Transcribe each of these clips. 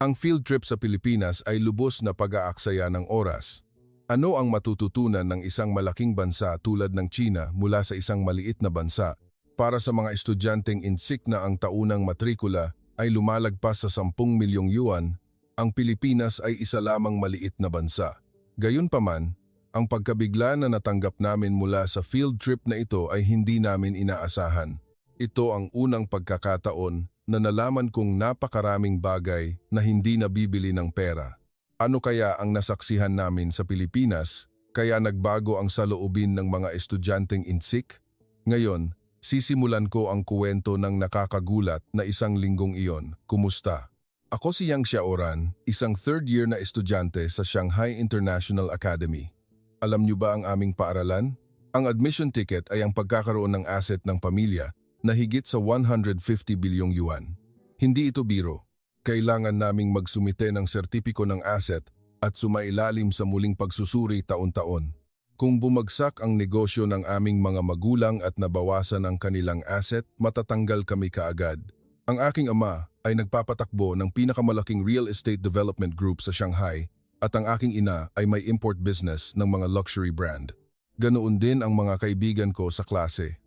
Ang field trip sa Pilipinas ay lubos na pag-aaksaya ng oras. Ano ang matututunan ng isang malaking bansa tulad ng China mula sa isang maliit na bansa? Para sa mga estudyanteng insik na ang taunang matrikula ay lumalagpas sa 10 milyong yuan, ang Pilipinas ay isa lamang maliit na bansa. Gayunpaman, ang pagkabigla na natanggap namin mula sa field trip na ito ay hindi namin inaasahan. Ito ang unang pagkakataon na nalaman kong napakaraming bagay na hindi nabibili ng pera. Ano kaya ang nasaksihan namin sa Pilipinas kaya nagbago ang saloobin ng mga estudyanteng insik? Ngayon, sisimulan ko ang kuwento ng nakakagulat na isang linggong iyon. Kumusta? Ako si Yang Xiaoran, isang third year na estudyante sa Shanghai International Academy. Alam niyo ba ang aming paaralan? Ang admission ticket ay ang pagkakaroon ng asset ng pamilya na higit sa 150 bilyong yuan. Hindi ito biro. Kailangan naming magsumite ng sertipiko ng asset at sumailalim sa muling pagsusuri taon-taon. Kung bumagsak ang negosyo ng aming mga magulang at nabawasan ang kanilang asset, matatanggal kami kaagad. Ang aking ama ay nagpapatakbo ng pinakamalaking real estate development group sa Shanghai at ang aking ina ay may import business ng mga luxury brand. Ganoon din ang mga kaibigan ko sa klase.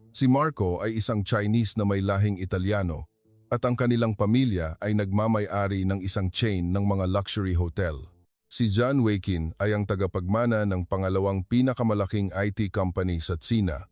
Si Marco ay isang Chinese na may lahing Italyano at ang kanilang pamilya ay nagmamay-ari ng isang chain ng mga luxury hotel. Si John Weikin ay ang tagapagmana ng pangalawang pinakamalaking IT company sa Tsina.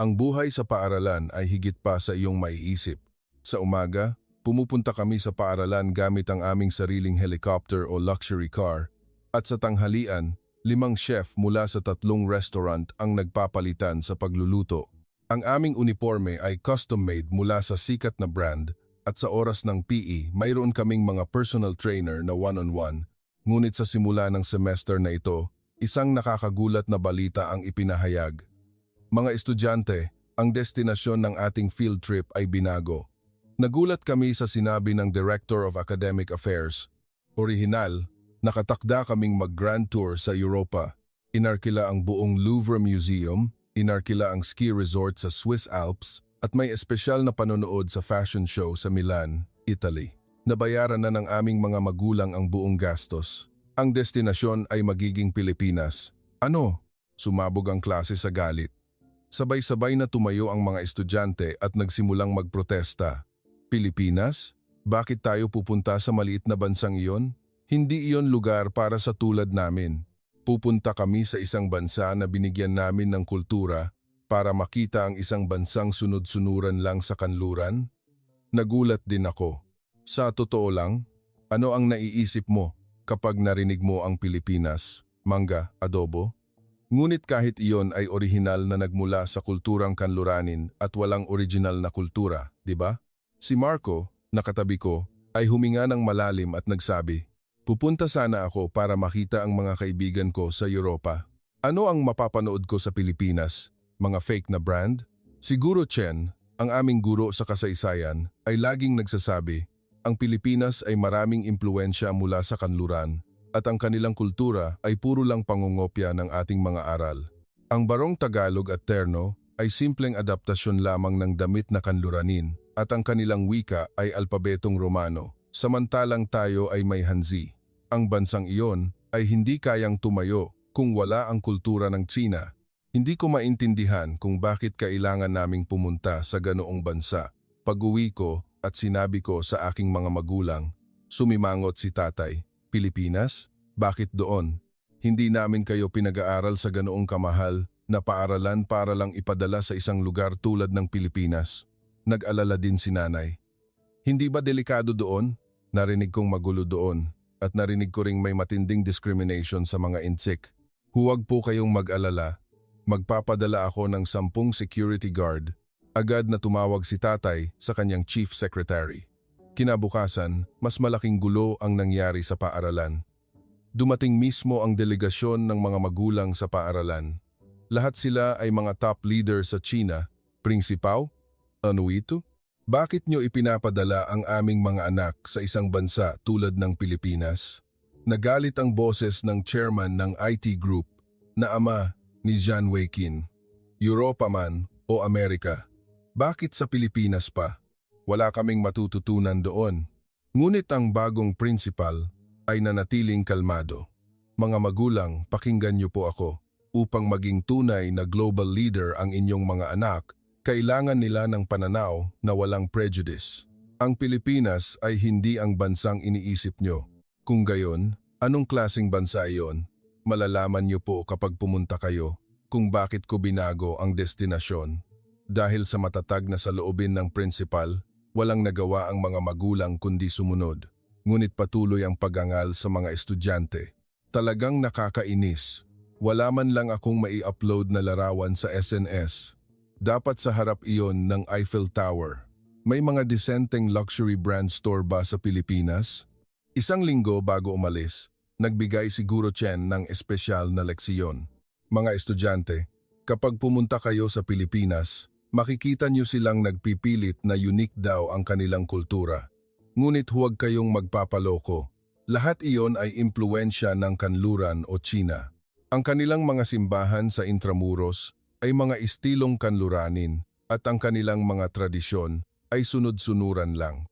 Ang buhay sa paaralan ay higit pa sa iyong maiisip. Sa umaga, pumupunta kami sa paaralan gamit ang aming sariling helicopter o luxury car at sa tanghalian, 5 chef mula sa 3 restaurant ang nagpapalitan sa pagluluto. Ang aming uniforme ay custom-made mula sa sikat na brand at sa oras ng PE mayroon kaming mga personal trainer na one-on-one. Ngunit sa simula ng semester na ito, isang nakakagulat na balita ang ipinahayag. Mga estudyante, ang destinasyon ng ating field trip ay binago. Nagulat kami sa sinabi ng Director of Academic Affairs. Orihinal, nakatakda kaming mag-grand tour sa Europa. Inarkila ang buong Louvre Museum, inarkila ang ski resort sa Swiss Alps at may espesyal na panonood sa fashion show sa Milan, Italy. Nabayaran na ng aming mga magulang ang buong gastos. Ang destinasyon ay magiging Pilipinas. Ano? Sumabog ang klase sa galit. Sabay-sabay na tumayo ang mga estudyante at nagsimulang magprotesta. Pilipinas? Bakit tayo pupunta sa maliit na bansang iyon? Hindi iyon lugar para sa tulad namin. Pupunta kami sa isang bansa na binigyan namin ng kultura para makita ang isang bansang sunod-sunuran lang sa kanluran? Nagulat din ako. Sa totoo lang, ano ang naiisip mo kapag narinig mo ang Pilipinas, mangga, adobo? Ngunit kahit iyon ay orihinal na nagmula sa kulturang kanluranin at walang original na kultura, di ba? Si Marco, nakatabi ko, ay huminga ng malalim at nagsabi, pupunta sana ako para makita ang mga kaibigan ko sa Europa. Ano ang mapapanood ko sa Pilipinas? Mga fake na brand? Siguro Chen, ang aming guro sa kasaysayan, ay laging nagsasabi, ang Pilipinas ay maraming impluensya mula sa kanluran at ang kanilang kultura ay puro lang pangungopya ng ating mga aral. Ang barong Tagalog at terno ay simpleng adaptasyon lamang ng damit na kanluranin at ang kanilang wika ay alpabetong Romano, samantalang tayo ay may Hanzi. Ang bansang iyon ay hindi kayang tumayo kung wala ang kultura ng Tsina. Hindi ko maintindihan kung bakit kailangan naming pumunta sa ganoong bansa. Pag-uwi ko at sinabi ko sa aking mga magulang, sumimangot si tatay, Pilipinas? Bakit doon? Hindi namin kayo pinag-aaral sa ganoong kamahal na paaralan para lang ipadala sa isang lugar tulad ng Pilipinas. Nag-alala din si nanay. Hindi ba delikado doon? Narinig kong magulo doon. At narinig ko ring may matinding discrimination sa mga insik. Huwag po kayong mag-alala. Magpapadala ako ng 10 security guard. Agad na tumawag si tatay sa kanyang chief secretary. Kinabukasan, mas malaking gulo ang nangyari sa paaralan. Dumating mismo ang delegasyon ng mga magulang sa paaralan. Lahat sila ay mga top leader sa China. Prinsipaw? Ano ito? Bakit nyo ipinapadala ang aming mga anak sa isang bansa tulad ng Pilipinas? Nagalit ang boses ng chairman ng IT group na ama ni John Weikin. Europa man o Amerika, bakit sa Pilipinas pa? Wala kaming matututunan doon. Ngunit ang bagong principal ay nanatiling kalmado. Mga magulang, pakinggan niyo po ako. Upang maging tunay na global leader ang inyong mga anak, kailangan nila ng pananaw na walang prejudice. Ang Pilipinas ay hindi ang bansang iniisip nyo. Kung gayon, anong klaseng bansa iyon? Malalaman niyo po kapag pumunta kayo kung bakit ko binago ang destinasyon. Dahil sa matatag na saloobin ng principal, walang nagawa ang mga magulang kundi sumunod. Ngunit patuloy ang pagangal sa mga estudyante. Talagang nakakainis. Wala man lang akong mai-upload na larawan sa SNS. Dapat sa harap iyon ng Eiffel Tower. May mga disenteng luxury brand store ba sa Pilipinas? Isang linggo bago umalis, nagbigay si Guro Chen ng espesyal na leksiyon. Mga estudyante, kapag pumunta kayo sa Pilipinas, makikita niyo silang nagpipilit na unique daw ang kanilang kultura. Ngunit huwag kayong magpapaloko. Lahat iyon ay impluensya ng kanluran o China. Ang kanilang mga simbahan sa Intramuros ay mga istilong kanluranin at ang kanilang mga tradisyon ay sunod-sunuran lang.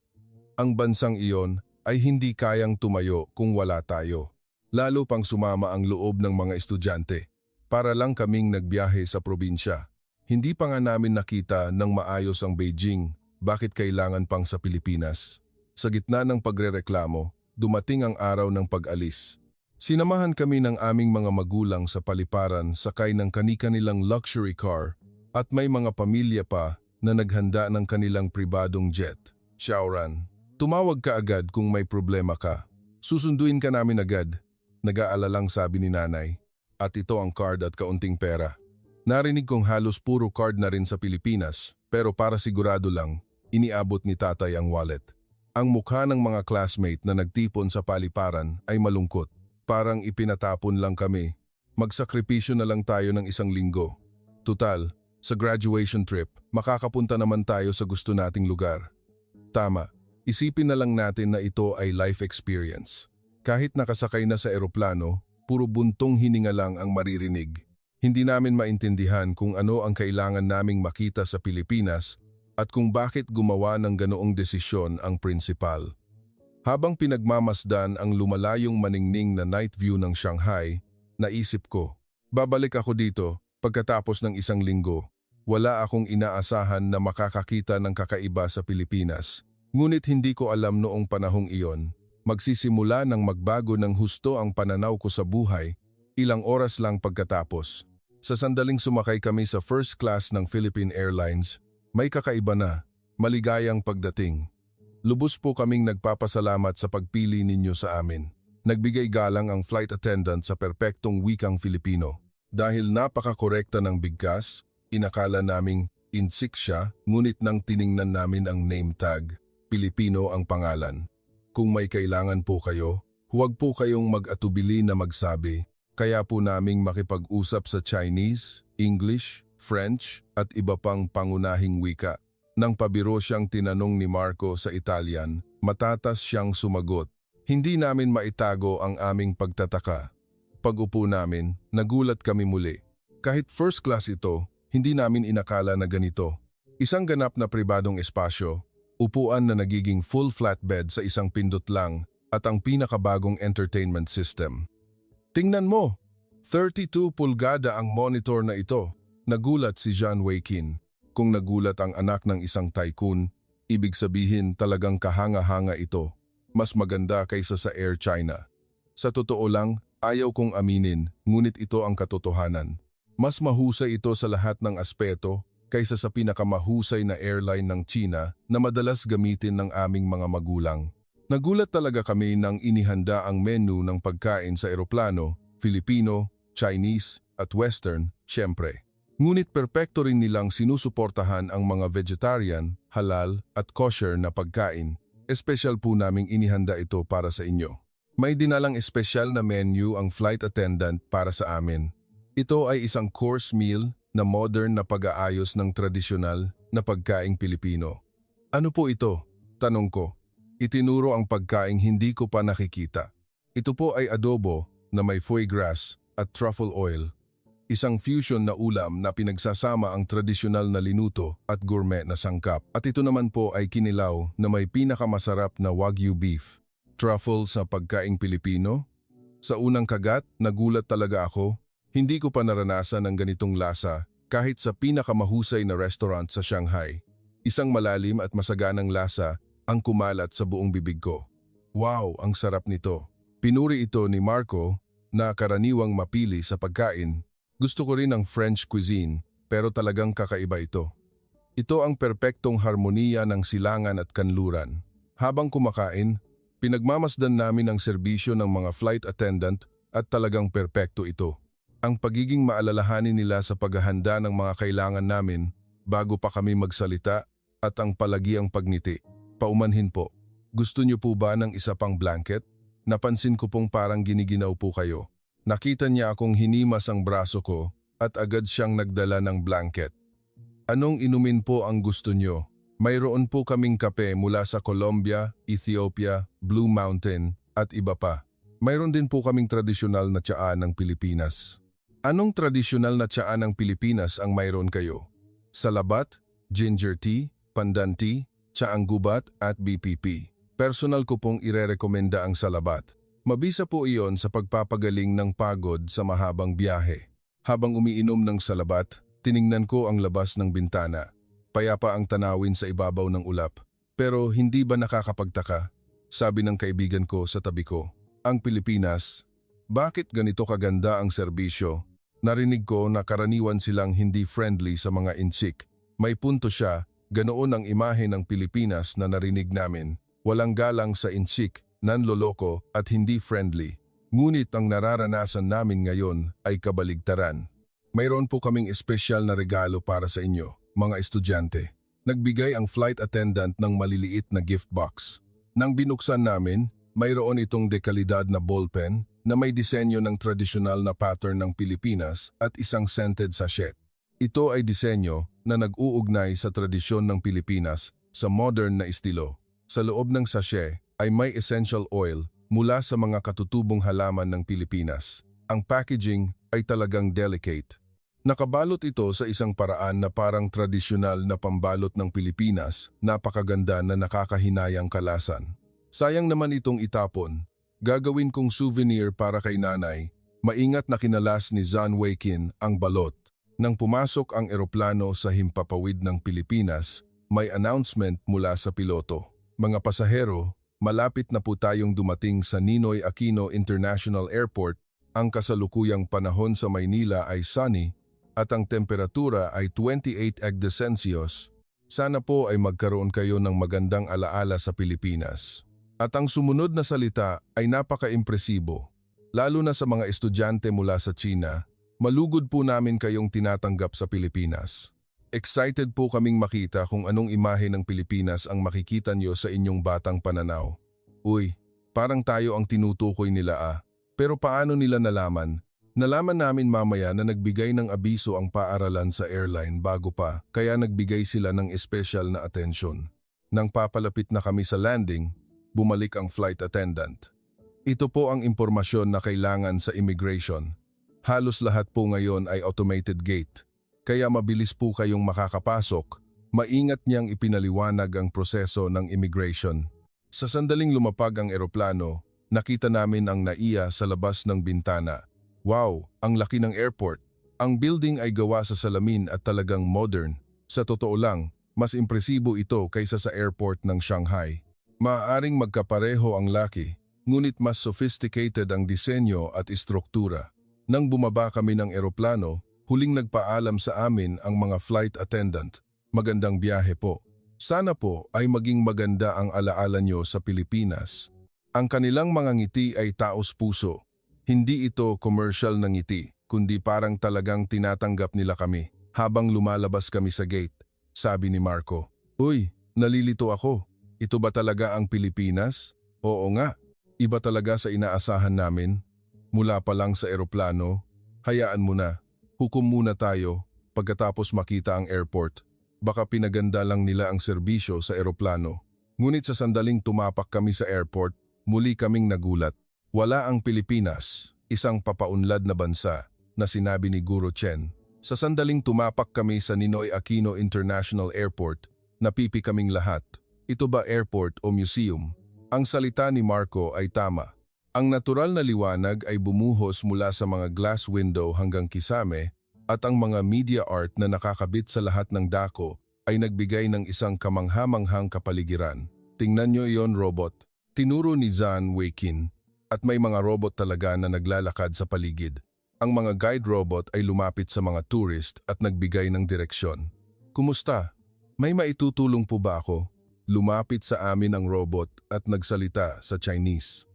Ang bansang iyon ay hindi kayang tumayo kung wala tayo. Lalo pang sumama ang loob ng mga estudyante. Para lang kaming nagbiyahe sa probinsya. Hindi pa nga namin nakita ng maayos ang Beijing, bakit kailangan pang sa Pilipinas? Sa gitna ng pagrereklamo, dumating ang araw ng pag-alis. Sinamahan kami ng aming mga magulang sa paliparan sakay ng kani-kanilang luxury car at may mga pamilya pa na naghanda ng kanilang pribadong jet. Xiaoran, tumawag ka agad kung may problema ka. Susunduin ka namin agad. Nag-aalalang sabi ni nanay. At ito ang card at kaunting pera. Narinig kong halos puro card na rin sa Pilipinas, pero para sigurado lang, iniabot ni tatay ang wallet. Ang mukha ng mga classmate na nagtipon sa paliparan ay malungkot. Parang ipinatapon lang kami. Magsakripisyo na lang tayo ng isang linggo. Tutal, sa graduation trip, makakapunta naman tayo sa gusto nating lugar. Tama, isipin na lang natin na ito ay life experience. Kahit nakasakay na sa eroplano, puro buntong hininga lang ang maririnig. Hindi namin maintindihan kung ano ang kailangan naming makita sa Pilipinas at kung bakit gumawa ng ganoong desisyon ang principal. Habang pinagmamasdan ang lumalayong maningning na night view ng Shanghai, naisip ko, babalik ako dito pagkatapos ng isang linggo. Wala akong inaasahan na makakakita ng kakaiba sa Pilipinas. Ngunit hindi ko alam noong panahong iyon, magsisimula ng magbago ng husto ang pananaw ko sa buhay, ilang oras lang pagkatapos. Sa sandaling sumakay kami sa first class ng Philippine Airlines, may kakaiba na, maligayang pagdating. Lubos po kaming nagpapasalamat sa pagpili ninyo sa amin. Nagbigay galang ang flight attendant sa perpektong wikang Filipino. Dahil napaka-korekta ng bigkas, inakala naming insik siya, ngunit nang tiningnan namin ang name tag, Pilipino ang pangalan. Kung may kailangan po kayo, huwag po kayong mag-atubili na magsabi, kaya po naming makipag-usap sa Chinese, English, French at iba pang pangunahing wika. Nang pabiro siyang tinanong ni Marco sa Italian, matatas siyang sumagot. Hindi namin maitago ang aming pagtataka. Pag-upo namin, nagulat kami muli. Kahit first class ito, hindi namin inakala na ganito. Isang ganap na pribadong espasyo, upuan na nagiging full flatbed sa isang pindot lang at ang pinakabagong entertainment system. Tingnan mo, 32 pulgada ang monitor na ito. Nagulat si John Weikin. Kung nagulat ang anak ng isang tycoon, ibig sabihin talagang kahanga-hanga ito. Mas maganda kaysa sa Air China. Sa totoo lang, ayaw kong aminin, ngunit ito ang katotohanan. Mas mahusay ito sa lahat ng aspeto kaysa sa pinakamahusay na airline ng China na madalas gamitin ng aming mga magulang. Nagulat talaga kami nang inihanda ang menu ng pagkain sa eroplano, Filipino, Chinese at Western, syempre. Ngunit perpekto rin nilang sinusuportahan ang mga vegetarian, halal at kosher na pagkain. Espesyal po naming inihanda ito para sa inyo. May dinalang espesyal na menu ang flight attendant para sa amin. Ito ay isang course meal na modern na pag-aayos ng tradisyonal na pagkaing Pilipino. Ano po ito? Tanong ko. Itinuro ang pagkaing hindi ko pa nakikita. Ito po ay adobo na may foie gras at truffle oil. Isang fusion na ulam na pinagsasama ang tradisyonal na linuto at gourmet na sangkap. At ito naman po ay kinilaw na may pinakamasarap na Wagyu beef. Truffle sa pagkaing Pilipino? Sa unang kagat, nagulat talaga ako. Hindi ko pa naranasan ang ganitong lasa kahit sa pinakamahusay na restaurant sa Shanghai. Isang malalim at masaganang lasa ang kumalat sa buong bibig ko. Wow, ang sarap nito. Pinuri ito ni Marco na karaniwang mapili sa pagkain. Gusto ko rin ang French cuisine pero talagang kakaiba ito. Ito ang perpektong harmoniya ng silangan at kanluran. Habang kumakain, pinagmamasdan namin ang serbisyo ng mga flight attendant at talagang perpekto ito. Ang pagiging maalalahanin nila sa paghahanda ng mga kailangan namin bago pa kami magsalita at ang palagiang pagngiti. Paumanhin po, gusto niyo po ba ng isa pang blanket? Napansin ko pong parang giniginaw po kayo. Nakita niya akong hinimas ang braso ko at agad siyang nagdala ng blanket. Anong inumin po ang gusto niyo? Mayroon po kaming kape mula sa Colombia, Ethiopia, Blue Mountain at iba pa. Mayroon din po kaming tradisyonal na tsaa ng Pilipinas. Anong tradisyonal na tsaa ng Pilipinas ang mayroon kayo? Salabat, ginger tea, pandan tea, tsaang gubat at BPP. Personal ko pong irerekomenda ang salabat. Mabisa po iyon sa pagpapagaling ng pagod sa mahabang biyahe. Habang umiinom ng salabat, tiningnan ko ang labas ng bintana. Payapa ang tanawin sa ibabaw ng ulap. Pero hindi ba nakakapagtaka? Sabi ng kaibigan ko sa tabi ko. Ang Pilipinas, bakit ganito kaganda ang serbisyo? Narinig ko na karaniwan silang hindi friendly sa mga insik. May punto siya, ganoon ang imahe ng Pilipinas na narinig namin. Walang galang sa insik, nanloloko at hindi friendly. Ngunit ang nararanasan namin ngayon ay kabaligtaran. Mayroon po kaming espesyal na regalo para sa inyo, mga estudyante. Nagbigay ang flight attendant ng maliliit na gift box. Nang binuksan namin, mayroon itong dekalidad na ballpen na may disenyo ng tradisyonal na pattern ng Pilipinas at isang scented sachet. Ito ay disenyo na nag-uugnay sa tradisyon ng Pilipinas sa modern na estilo. Sa loob ng sachet ay may essential oil mula sa mga katutubong halaman ng Pilipinas. Ang packaging ay talagang delicate. Nakabalot ito sa isang paraan na parang tradisyonal na pambalot ng Pilipinas, napakaganda na nakakahinayang kalasan. Sayang naman itong itapon. Gagawin kong souvenir para kay nanay. Maingat na kinalas ni John Wakin ang balot. Nang pumasok ang eroplano sa himpapawid ng Pilipinas, may announcement mula sa piloto. Mga pasahero, malapit na po tayong dumating sa Ninoy Aquino International Airport. Ang kasalukuyang panahon sa Maynila ay sunny at ang temperatura ay 28 degrees Celsius. Sana po ay magkaroon kayo ng magandang alaala sa Pilipinas. At ang sumunod na salita ay napaka-impresibo. Lalo na sa mga estudyante mula sa China, malugod po namin kayong tinatanggap sa Pilipinas. Excited po kaming makita kung anong imahe ng Pilipinas ang makikita nyo sa inyong batang pananaw. Uy, parang tayo ang tinutukoy nila ah. Pero paano nila nalaman? Nalaman namin mamaya na nagbigay ng abiso ang paaralan sa airline bago pa, kaya nagbigay sila ng espesyal na atensyon. Nang papalapit na kami sa landing, bumalik ang flight attendant. Ito po ang impormasyon na kailangan sa immigration. Halos lahat po ngayon ay automated gate. Kaya mabilis po kayong makakapasok, maingat niyang ipinaliwanag ang proseso ng immigration. Sa sandaling lumapag ang eroplano, nakita namin ang NAIA sa labas ng bintana. Wow, ang laki ng airport. Ang building ay gawa sa salamin at talagang modern. Sa totoo lang, mas impresibo ito kaysa sa airport ng Shanghai. Maaaring magkapareho ang laki, ngunit mas sophisticated ang disenyo at istruktura. Nang bumaba kami ng eroplano, huling nagpaalam sa amin ang mga flight attendant. Magandang biyahe po. Sana po ay maging maganda ang alaala nyo sa Pilipinas. Ang kanilang mga ngiti ay taos puso. Hindi ito commercial na ngiti, kundi parang talagang tinatanggap nila kami. Habang lumalabas kami sa gate, sabi ni Marco, "Uy, nalilito ako. Ito ba talaga ang Pilipinas?" "Oo nga, iba talaga sa inaasahan namin. Mula pa lang sa eroplano, hayaan mo na. Hukom muna tayo pagkatapos makita ang airport. Baka pinaganda lang nila ang serbisyo sa eroplano." Ngunit sa sandaling tumapak kami sa airport, muli kaming nagulat. Wala ang Pilipinas, isang papaunlad na bansa, na sinabi ni Guro Chen. Sa sandaling tumapak kami sa Ninoy Aquino International Airport, napipi kaming lahat. Ito ba airport o museum? Ang salita ni Marco ay tama. Ang natural na liwanag ay bumuhos mula sa mga glass window hanggang kisame at ang mga media art na nakakabit sa lahat ng dako ay nagbigay ng isang kamanghamanghang kapaligiran. Tingnan nyo iyon, robot. Tinuro ni Zan Weikin at may mga robot talaga na naglalakad sa paligid. Ang mga guide robot ay lumapit sa mga tourist at nagbigay ng direksyon. Kumusta? May maitutulong po ba ako? Lumapit sa amin ang robot at nagsalita sa Chinese.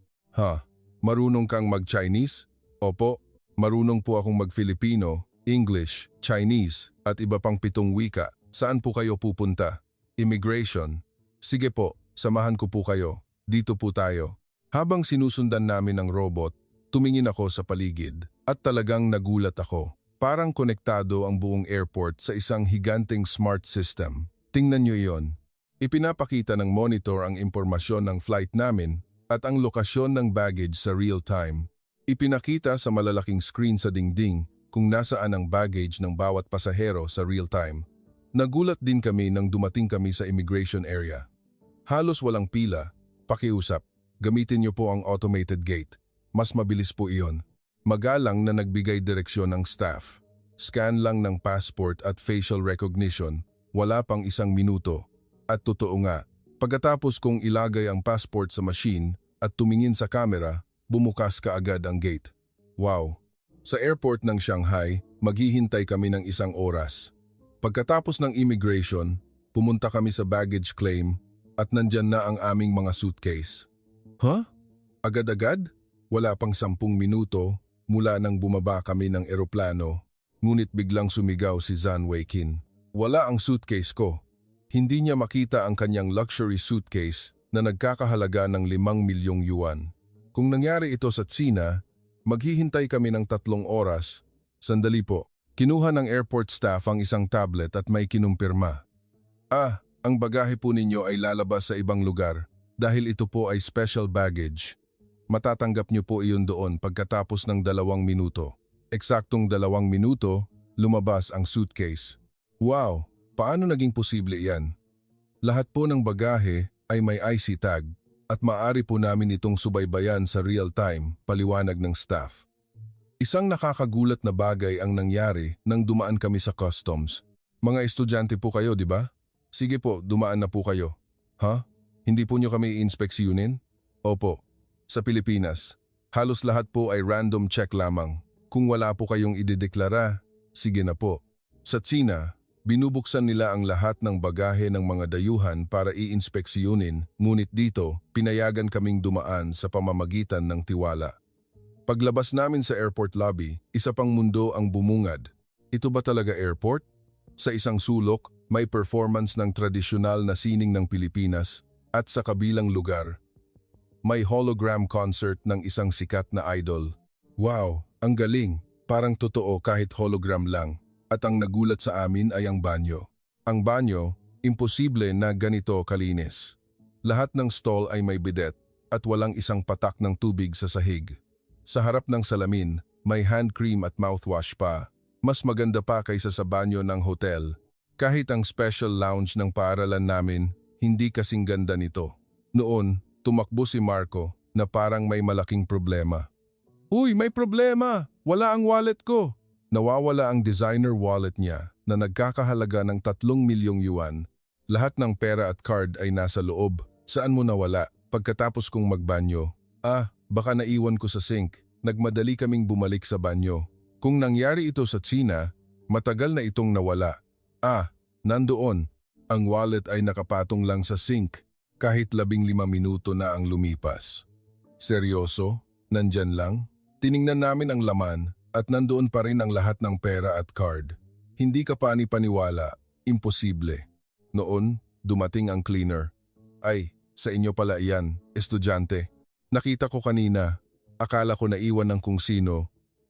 Marunong kang mag-Chinese? Opo, marunong po akong mag-Filipino, English, Chinese at iba pang 7 wika. Saan po kayo pupunta? Immigration. Sige po, samahan ko po kayo. Dito po tayo. Habang sinusundan namin ang robot, tumingin ako sa paligid at talagang nagulat ako. Parang konektado ang buong airport sa isang higanteng smart system. Tingnan nyo iyon. Ipinapakita ng monitor ang impormasyon ng flight namin at ang lokasyon ng baggage sa real time. Ipinakita sa malalaking screen sa dingding kung nasaan ang baggage ng bawat pasahero sa real time. Nagulat din kami nang dumating kami sa immigration area. Halos walang pila. Pakiusap, gamitin niyo po ang automated gate. Mas mabilis po iyon. Magalang na nagbigay direksyon ng staff. Scan lang ng passport at facial recognition. Wala pang 1 minuto. At totoo nga, pagkatapos kong ilagay ang passport sa machine at tumingin sa camera, bumukas kaagad ang gate. Wow! Sa airport ng Shanghai, maghihintay kami ng 1 oras. Pagkatapos ng immigration, pumunta kami sa baggage claim at nandyan na ang aming mga suitcase. Agad-agad? Wala pang 10 minuto mula nang bumaba kami ng eroplano, ngunit biglang sumigaw si Zan Weikin. Wala ang suitcase ko. Hindi niya makita ang kanyang luxury suitcase na nagkakahalaga ng 5 milyong yuan. Kung nangyari ito sa Tsina, maghihintay kami ng 3 oras. Sandali po. Kinuha ng airport staff ang isang tablet at may kinumpirma. Ang bagahe po ninyo ay lalabas sa ibang lugar dahil ito po ay special baggage. Matatanggap niyo po iyon doon pagkatapos ng 2 minuto. Eksaktong 2 minuto, lumabas ang suitcase. Wow! Paano naging posible iyan? Lahat po ng bagahe ay may IC tag at maaari po namin itong subaybayan sa real time, paliwanag ng staff. Isang nakakagulat na bagay ang nangyari nang dumaan kami sa customs. Mga estudyante po kayo, di ba? Sige po, dumaan na po kayo. Hindi po nyo kami i-inspeksyonin? Opo. Sa Pilipinas, halos lahat po ay random check lamang. Kung wala po kayong idedeklara, sige na po. Sa Tsina, binubuksan nila ang lahat ng bagahe ng mga dayuhan para i-inspeksyonin, ngunit dito, pinayagan kaming dumaan sa pamamagitan ng tiwala. Paglabas namin sa airport lobby, isa pang mundo ang bumungad. Ito ba talaga airport? Sa isang sulok, may performance ng tradisyonal na sining ng Pilipinas at sa kabilang lugar, may hologram concert ng isang sikat na idol. Wow, ang galing! Parang totoo kahit hologram lang. At ang nagulat sa amin ay ang banyo. Ang banyo, imposible na ganito kalinis. Lahat ng stall ay may bidet at walang isang patak ng tubig sa sahig. Sa harap ng salamin, may hand cream at mouthwash pa. Mas maganda pa kaysa sa banyo ng hotel. Kahit ang special lounge ng paaralan namin, hindi kasing ganda nito. Noon, tumakbo si Marco na parang may malaking problema. Uy, may problema! Wala ang wallet ko! Nawawala ang designer wallet niya na nagkakahalaga ng 3 milyong yuan. Lahat ng pera at card ay nasa loob. Saan mo nawala? Pagkatapos kong magbanyo. Baka naiwan ko sa sink. Nagmadali kaming bumalik sa banyo. Kung nangyari ito sa Tsina, matagal na itong nawala. Nandoon. Ang wallet ay nakapatong lang sa sink kahit 15 minuto na ang lumipas. Seryoso? Nandyan lang? Tiningnan namin ang laman at nandoon pa rin ang lahat ng pera at card. Hindi ka pani-paniwala. Imposible. Noon, dumating ang cleaner. Ay, sa inyo pala iyan, estudyante. Nakita ko kanina. Akala ko naiwan ng kung sino.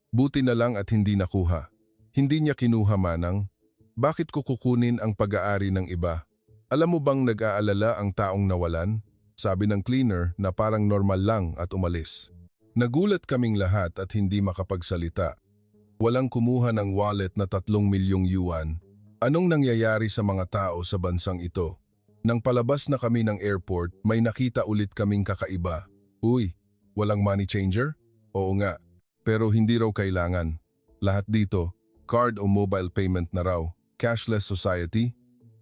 Buti na lang at hindi nakuha. Hindi niya kinuha, manang. Bakit ko kukunin ang pag-aari ng iba? Alam mo bang nag-aalala ang taong nawalan? Sabi ng cleaner na parang normal lang at umalis. Nagulat kaming lahat at hindi makapagsalita. Walang kumuha ng wallet na 3 milyong yuan. Anong nangyayari sa mga tao sa bansang ito? Nang palabas na kami ng airport, may nakita ulit kaming kakaiba. Uy, walang money changer? Oo nga, pero hindi raw kailangan. Lahat dito, card o mobile payment na raw. Cashless society?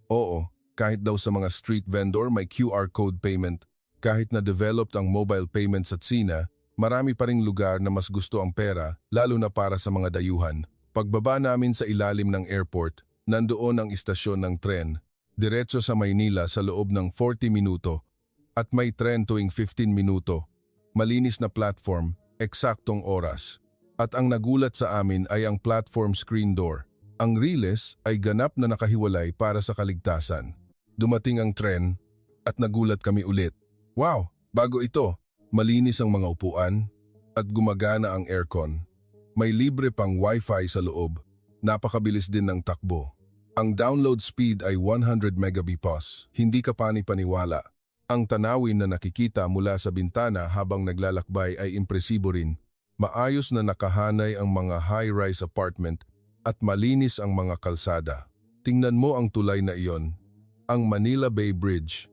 Oo, kahit daw sa mga street vendor may QR code payment. Kahit na developed ang mobile payments at China, marami pa ring lugar na mas gusto ang pera, lalo na para sa mga dayuhan. Pagbaba namin sa ilalim ng airport, nandoon ang istasyon ng tren, diretso sa Maynila sa loob ng 40 minuto, at may tren tuwing 15 minuto. Malinis na platform, eksaktong oras. At ang nagulat sa amin ay ang platform screen door. Ang riles ay ganap na nakahiwalay para sa kaligtasan. Dumating ang tren at nagulat kami ulit. Wow, bago ito. Malinis ang mga upuan at gumagana ang aircon. May libre pang wifi sa loob. Napakabilis din ng takbo. Ang download speed ay 100 Mbps. Hindi ka pani-paniwala. Ang tanawin na nakikita mula sa bintana habang naglalakbay ay impresibo rin. Maayos na nakahanay ang mga high-rise apartment at malinis ang mga kalsada. Tingnan mo ang tulay na iyon, ang Manila Bay Bridge.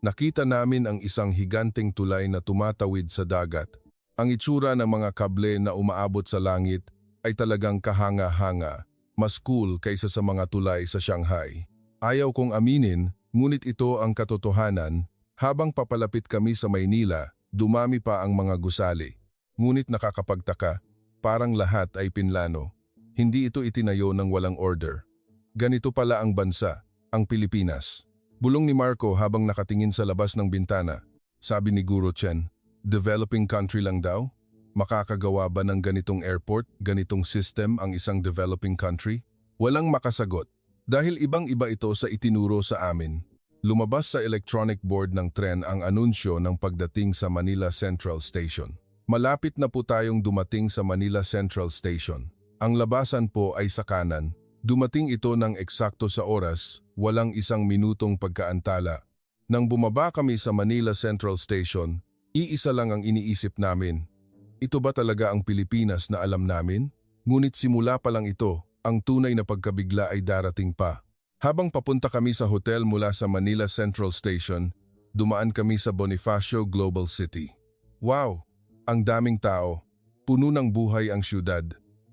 Nakita namin ang isang higanteng tulay na tumatawid sa dagat. Ang itsura ng mga kable na umaabot sa langit ay talagang kahanga-hanga, mas cool kaysa sa mga tulay sa Shanghai. Ayaw kong aminin, ngunit ito ang katotohanan. Habang papalapit kami sa Maynila, dumami pa ang mga gusali. Ngunit nakakapagtaka, parang lahat ay pinlano. Hindi ito itinayo ng walang order. Ganito pala ang bansa, ang Pilipinas. Bulong ni Marco habang nakatingin sa labas ng bintana. Sabi ni Guro Chen, developing country lang daw? Makakagawa ba ng ganitong airport, ganitong system ang isang developing country? Walang makasagot. Dahil ibang-iba ito sa itinuro sa amin. Lumabas sa electronic board ng tren ang anunsyo ng pagdating sa Manila Central Station. Malapit na po tayong dumating sa Manila Central Station. Ang labasan po ay sa kanan. Dumating ito ng eksakto sa oras, walang isang minutong pagkaantala. Nang bumaba kami sa Manila Central Station, iisa lang ang iniisip namin. Ito ba talaga ang Pilipinas na alam namin? Ngunit simula pa lang ito, ang tunay na pagkabigla ay darating pa. Habang papunta kami sa hotel mula sa Manila Central Station, dumaan kami sa Bonifacio Global City. Wow! Ang daming tao. Puno ng buhay ang syudad.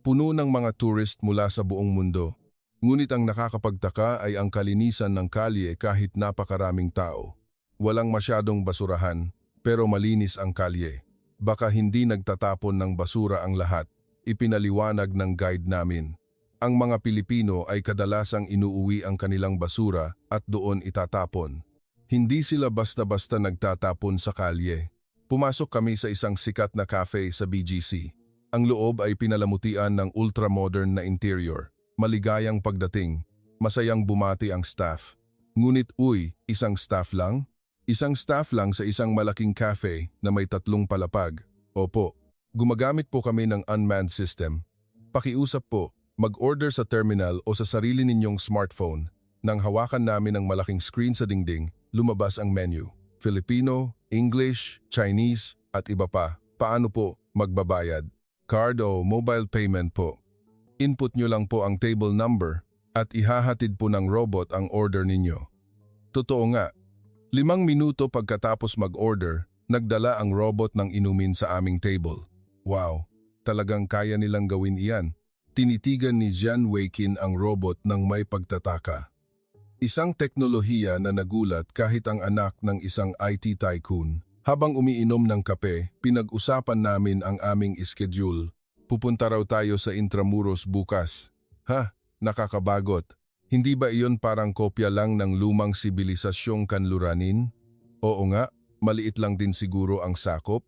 Puno ng mga tourist mula sa buong mundo. Ngunit ang nakakapagtaka ay ang kalinisan ng kalye kahit napakaraming tao. Walang masyadong basurahan, pero malinis ang kalye. Baka hindi nagtatapon ng basura ang lahat, ipinaliwanag ng guide namin. Ang mga Pilipino ay kadalasang inuuwi ang kanilang basura at doon itatapon. Hindi sila basta-basta nagtatapon sa kalye. Pumasok kami sa isang sikat na cafe sa BGC. Ang loob ay pinalamutian ng ultra-modern na interior. Maligayang pagdating, masayang bumati ang staff. Ngunit isang staff lang? Isang staff lang sa isang malaking cafe na may 3 palapag. Opo, gumagamit po kami ng unmanned system. Pakiusap po, mag-order sa terminal o sa sarili ninyong smartphone. Nang hawakan namin ang malaking screen sa dingding, lumabas ang menu. Filipino, English, Chinese, at iba pa. Paano po magbabayad? Card o mobile payment po? Input nyo lang po ang table number at ihahatid po ng robot ang order ninyo. Totoo nga, 5 minuto pagkatapos mag-order, nagdala ang robot ng inumin sa aming table. Wow, talagang kaya nilang gawin iyan. Tinitigan ni Jian Weiqin ang robot ng may pagtataka. Isang teknolohiya na nagulat kahit ang anak ng isang IT tycoon. Habang umiinom ng kape, pinag-usapan namin ang aming schedule. Pupunta raw tayo sa Intramuros bukas. Ha, nakakabagot. Hindi ba iyon parang kopya lang ng lumang sibilisasyong kanluranin? Oo nga, maliit lang din siguro ang sakop.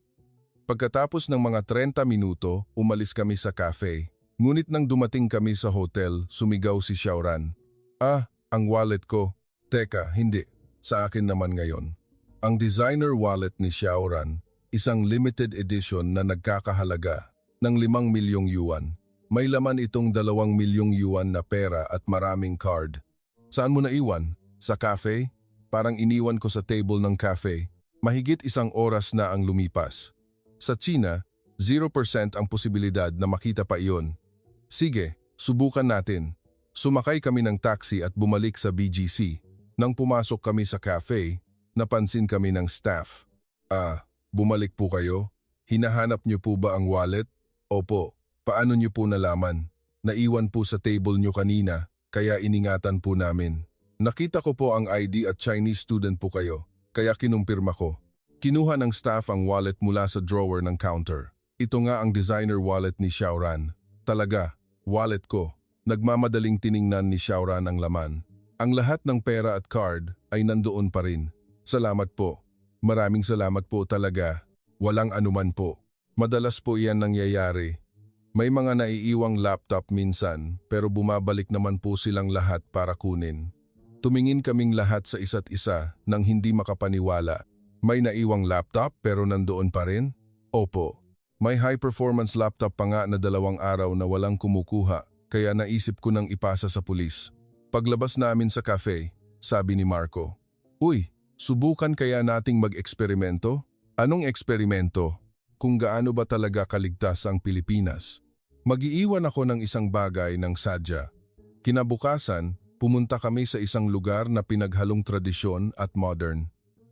Pagkatapos ng mga 30 minuto, umalis kami sa cafe. Ngunit nang dumating kami sa hotel, sumigaw si Xiaoran. Ah, ang wallet ko. Teka, hindi. Sa akin naman ngayon. Ang designer wallet ni Xiaoran, isang limited edition na nagkakahalaga ng 5 milyong yuan. May laman itong 2 milyong yuan na pera at maraming card. Saan mo naiwan? Sa cafe? Parang iniwan ko sa table ng cafe. Mahigit 1 oras na ang lumipas. Sa China, 0% ang posibilidad na makita pa iyon. Sige, subukan natin. Sumakay kami ng taxi at bumalik sa BGC. Nang pumasok kami sa cafe, napansin kami ng staff. Bumalik po kayo? Hinahanap niyo po ba ang wallet? Opo. Paano niyo po nalaman? Naiwan po sa table niyo kanina, kaya iningatan po namin. Nakita ko po ang ID at Chinese student po kayo, kaya kinumpirma ko. Kinuha ng staff ang wallet mula sa drawer ng counter. Ito nga ang designer wallet ni Xiaoran. Talaga, wallet ko. Nagmamadaling tiningnan ni Xiaoran ang laman. Ang lahat ng pera at card ay nandoon pa rin. Salamat po. Maraming salamat po talaga. Walang anuman po. Madalas po iyan nangyayari. May mga naiiwang laptop minsan pero bumabalik naman po silang lahat para kunin. Tumingin kaming lahat sa isa't isa nang hindi makapaniwala. May naiwang laptop pero nandoon pa rin? Opo. May high-performance laptop pa nga na 2 araw na walang kumukuha kaya naisip ko nang ipasa sa pulis. Paglabas namin sa cafe, sabi ni Marco, "Uy, subukan kaya nating mag-eksperimento?" Anong eksperimento? Kung gaano ba talaga kaligtas ang Pilipinas? Mag-iiwan ako ng isang bagay ng sadya. Kinabukasan, pumunta kami sa isang lugar na pinaghalong tradisyon at modern.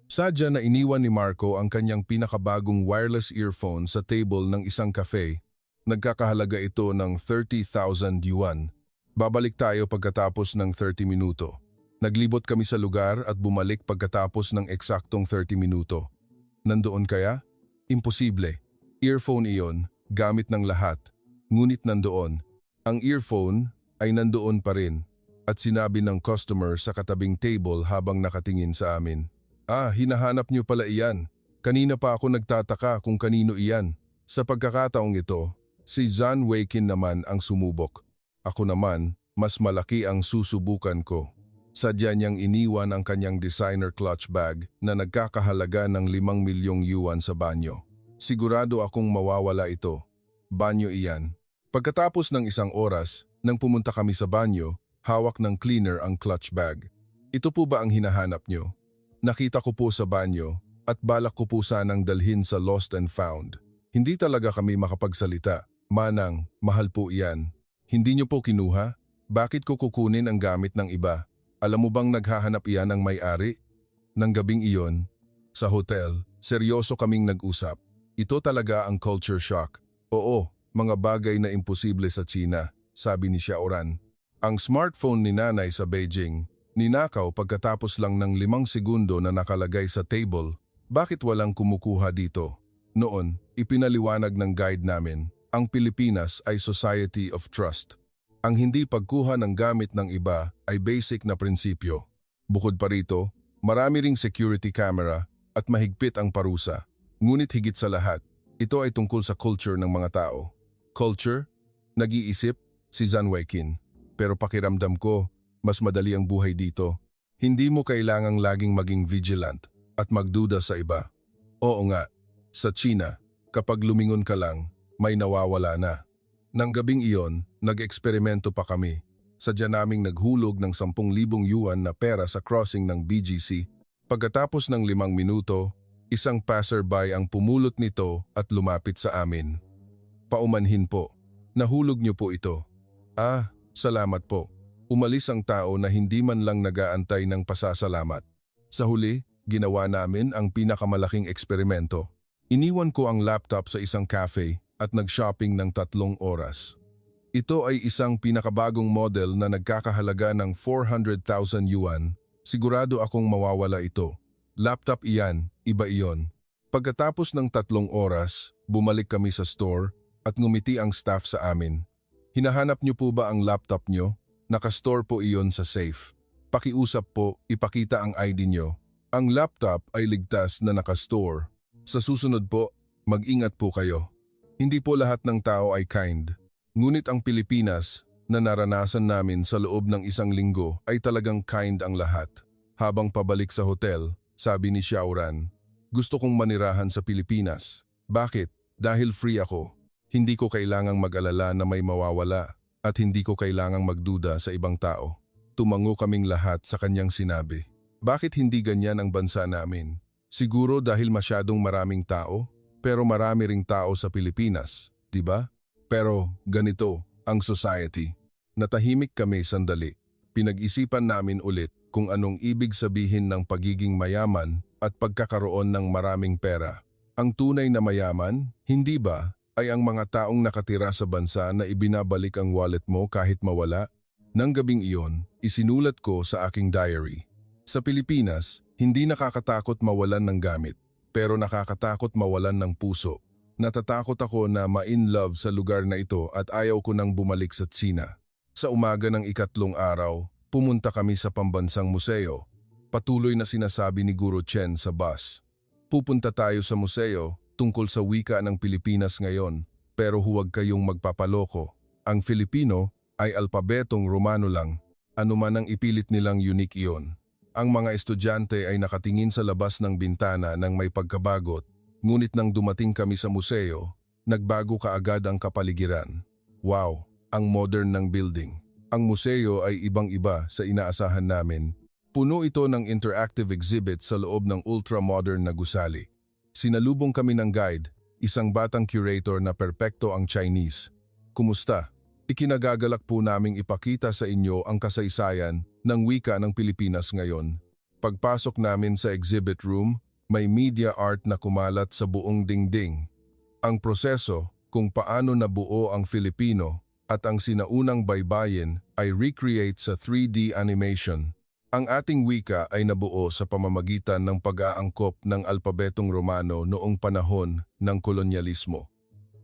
Sadya na iniwan ni Marco ang kanyang pinakabagong wireless earphone sa table ng isang cafe. Nagkakahalaga ito ng 30,000 yuan. Babalik tayo pagkatapos ng 30 minuto. Naglibot kami sa lugar at bumalik pagkatapos ng eksaktong 30 minuto. Nandoon kaya? Imposible. Earphone iyon, gamit ng lahat. Ngunit nandoon. Ang earphone ay nandoon pa rin. At sinabi ng customer sa katabing table habang nakatingin sa amin. Hinahanap niyo pala iyan. Kanina pa ako nagtataka kung kanino iyan. Sa pagkakataong ito, si Zhan Weiqin naman ang sumubok. Ako naman, mas malaki ang susubukan ko. Sadya niyang iniwan ang kanyang designer clutch bag na nagkakahalaga ng 5 milyong yuan sa banyo. Sigurado akong mawawala ito. Banyo iyan. Pagkatapos ng 1 oras, nang pumunta kami sa banyo, hawak ng cleaner ang clutch bag. Ito po ba ang hinahanap niyo? Nakita ko po sa banyo at balak ko po sanang dalhin sa lost and found. Hindi talaga kami makapagsalita. Manang, mahal po iyan. Hindi niyo po kinuha? Bakit ko kukunin ang gamit ng iba? Alam mo bang naghahanap iyan ng may-ari? Nang gabing iyon, sa hotel, seryoso kaming nag-usap. Ito talaga ang culture shock. Oo, mga bagay na imposible sa China, sabi ni Xiaoran. Ang smartphone ni nanay sa Beijing, ninakaw pagkatapos lang ng 5 segundo na nakalagay sa table. Bakit walang kumukuha dito? Noon, ipinaliwanag ng guide namin, ang Pilipinas ay society of trust. Ang hindi pagkuha ng gamit ng iba ay basic na prinsipyo. Bukod pa rito, marami ring security camera at mahigpit ang parusa. Ngunit higit sa lahat, ito ay tungkol sa culture ng mga tao. Culture? Nag-iisip? Si Zhan Weiqin. Pero pakiramdam ko, mas madali ang buhay dito. Hindi mo kailangang laging maging vigilant at magduda sa iba. Oo nga, sa China, kapag lumingon ka lang, may nawawala na. Nang gabing iyon, nag-eksperimento pa kami. Sadya naming naghulog ng 10,000 yuan na pera sa crossing ng BGC. Pagkatapos ng 5 minuto, isang passerby ang pumulot nito at lumapit sa amin. Paumanhin po. Nahulog niyo po ito. Salamat po. Umalis ang tao na hindi man lang nag-aantay ng pasasalamat. Sa huli, ginawa namin ang pinakamalaking eksperimento. Iniwan ko ang laptop sa isang cafe at nag-shopping ng 3 oras. Ito ay isang pinakabagong model na nagkakahalaga ng 400,000 yuan. Sigurado akong mawawala ito. Laptop iyan, iba iyon. Pagkatapos ng 3 oras, bumalik kami sa store at ngumiti ang staff sa amin. Hinahanap niyo po ba ang laptop niyo? Nakastore po iyon sa safe. Pakiusap po, ipakita ang ID niyo. Ang laptop ay ligtas na nakastore. Sa susunod po, mag-ingat po kayo. Hindi po lahat ng tao ay kind. Ngunit ang Pilipinas, na naranasan namin sa loob ng 1 linggo, ay talagang kind ang lahat. Habang pabalik sa hotel, sabi ni Xiaoran, "Gusto kong manirahan sa Pilipinas." Bakit? Dahil free ako. Hindi ko kailangang mag-alala na may mawawala at hindi ko kailangang magduda sa ibang tao. Tumango kaming lahat sa kanyang sinabi. Bakit hindi ganyan ang bansa namin? Siguro dahil masyadong maraming tao, pero marami ring tao sa Pilipinas, di ba? Pero ganito, ang society. Natahimik kami sandali. Pinag-isipan namin ulit kung anong ibig sabihin ng pagiging mayaman at pagkakaroon ng maraming pera. Ang tunay na mayaman, hindi ba, ay ang mga taong nakatira sa bansa na ibinabalik ang wallet mo kahit mawala? Nang gabing iyon, isinulat ko sa aking diary. Sa Pilipinas, hindi nakakatakot mawalan ng gamit, pero nakakatakot mawalan ng puso. Natatakot ako na ma-in love sa lugar na ito at ayaw ko nang bumalik sa Tsina. Sa umaga ng ikatlong araw, pumunta kami sa pambansang museo. Patuloy na sinasabi ni Guro Chen sa bus. Pupunta tayo sa museo tungkol sa wika ng Pilipinas ngayon, pero huwag kayong magpapaloko. Ang Filipino ay alpabetong Romano lang, anuman ang ipilit nilang unique iyon. Ang mga estudyante ay nakatingin sa labas ng bintana ng may pagkabagot, ngunit nang dumating kami sa museo, nagbago kaagad ang kapaligiran. Wow! Ang modern ng building. Ang museo ay ibang-iba sa inaasahan namin. Puno ito ng interactive exhibit sa loob ng ultra-modern na gusali. Sinalubong kami ng guide, isang batang curator na perpekto ang Chinese. Kumusta? Ikinagagalak po naming ipakita sa inyo ang kasaysayan ng wika ng Pilipinas ngayon. Pagpasok namin sa exhibit room, may media art na kumalat sa buong dingding. Ang proseso kung paano nabuo ang Filipino at ang sinaunang baybayin ay recreate sa 3D animation. Ang ating wika ay nabuo sa pamamagitan ng pag-aangkop ng alpabetong Romano noong panahon ng kolonyalismo.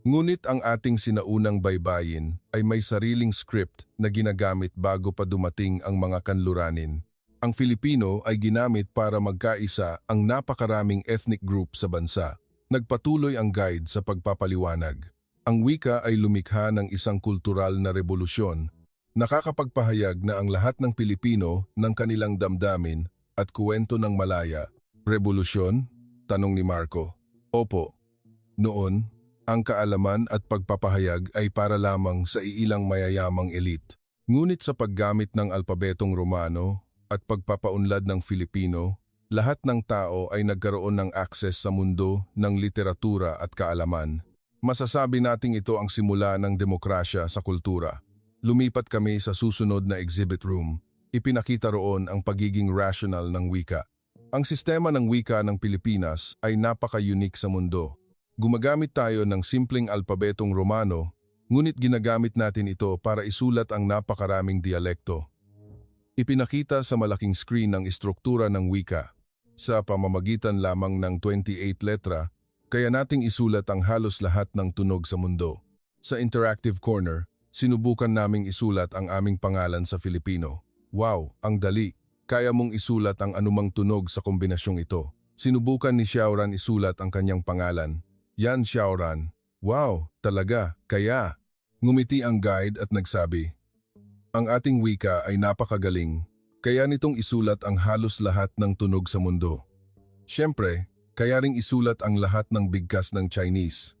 Ngunit ang ating sinaunang baybayin ay may sariling script na ginagamit bago pa dumating ang mga kanluranin. Ang Filipino ay ginamit para magkaisa ang napakaraming ethnic group sa bansa. Nagpatuloy ang guide sa pagpapaliwanag. Ang wika ay lumikha ng isang kultural na revolusyon, nakakapagpahayag na ang lahat ng Pilipino ng kanilang damdamin at kuwento ng Malaya. Revolusyon? Tanong ni Marco. Opo. Noon, ang kaalaman at pagpapahayag ay para lamang sa iilang mayayamang elite. Ngunit sa paggamit ng alpabetong Romano at pagpapaunlad ng Filipino, lahat ng tao ay nagkaroon ng akses sa mundo ng literatura at kaalaman. Masasabi nating ito ang simula ng demokrasya sa kultura. Lumipat kami sa susunod na exhibit room. Ipinakita roon ang pagiging rational ng wika. Ang sistema ng wika ng Pilipinas ay napaka-unique sa mundo. Gumagamit tayo ng simpleng alpabetong Romano, ngunit ginagamit natin ito para isulat ang napakaraming dialekto. Ipinakita sa malaking screen ang istruktura ng wika. Sa pamamagitan lamang ng 28 letra, kaya nating isulat ang halos lahat ng tunog sa mundo. Sa interactive corner, sinubukan naming isulat ang aming pangalan sa Filipino. Wow, ang dali! Kaya mong isulat ang anumang tunog sa kombinasyong ito. Sinubukan ni Xiaoran isulat ang kanyang pangalan. Yan Xiaoran. Wow, talaga, kaya! Ngumiti ang guide at nagsabi, ang ating wika ay napakagaling, kaya nitong isulat ang halos lahat ng tunog sa mundo. Siyempre, kaya ring isulat ang lahat ng bigkas ng Chinese.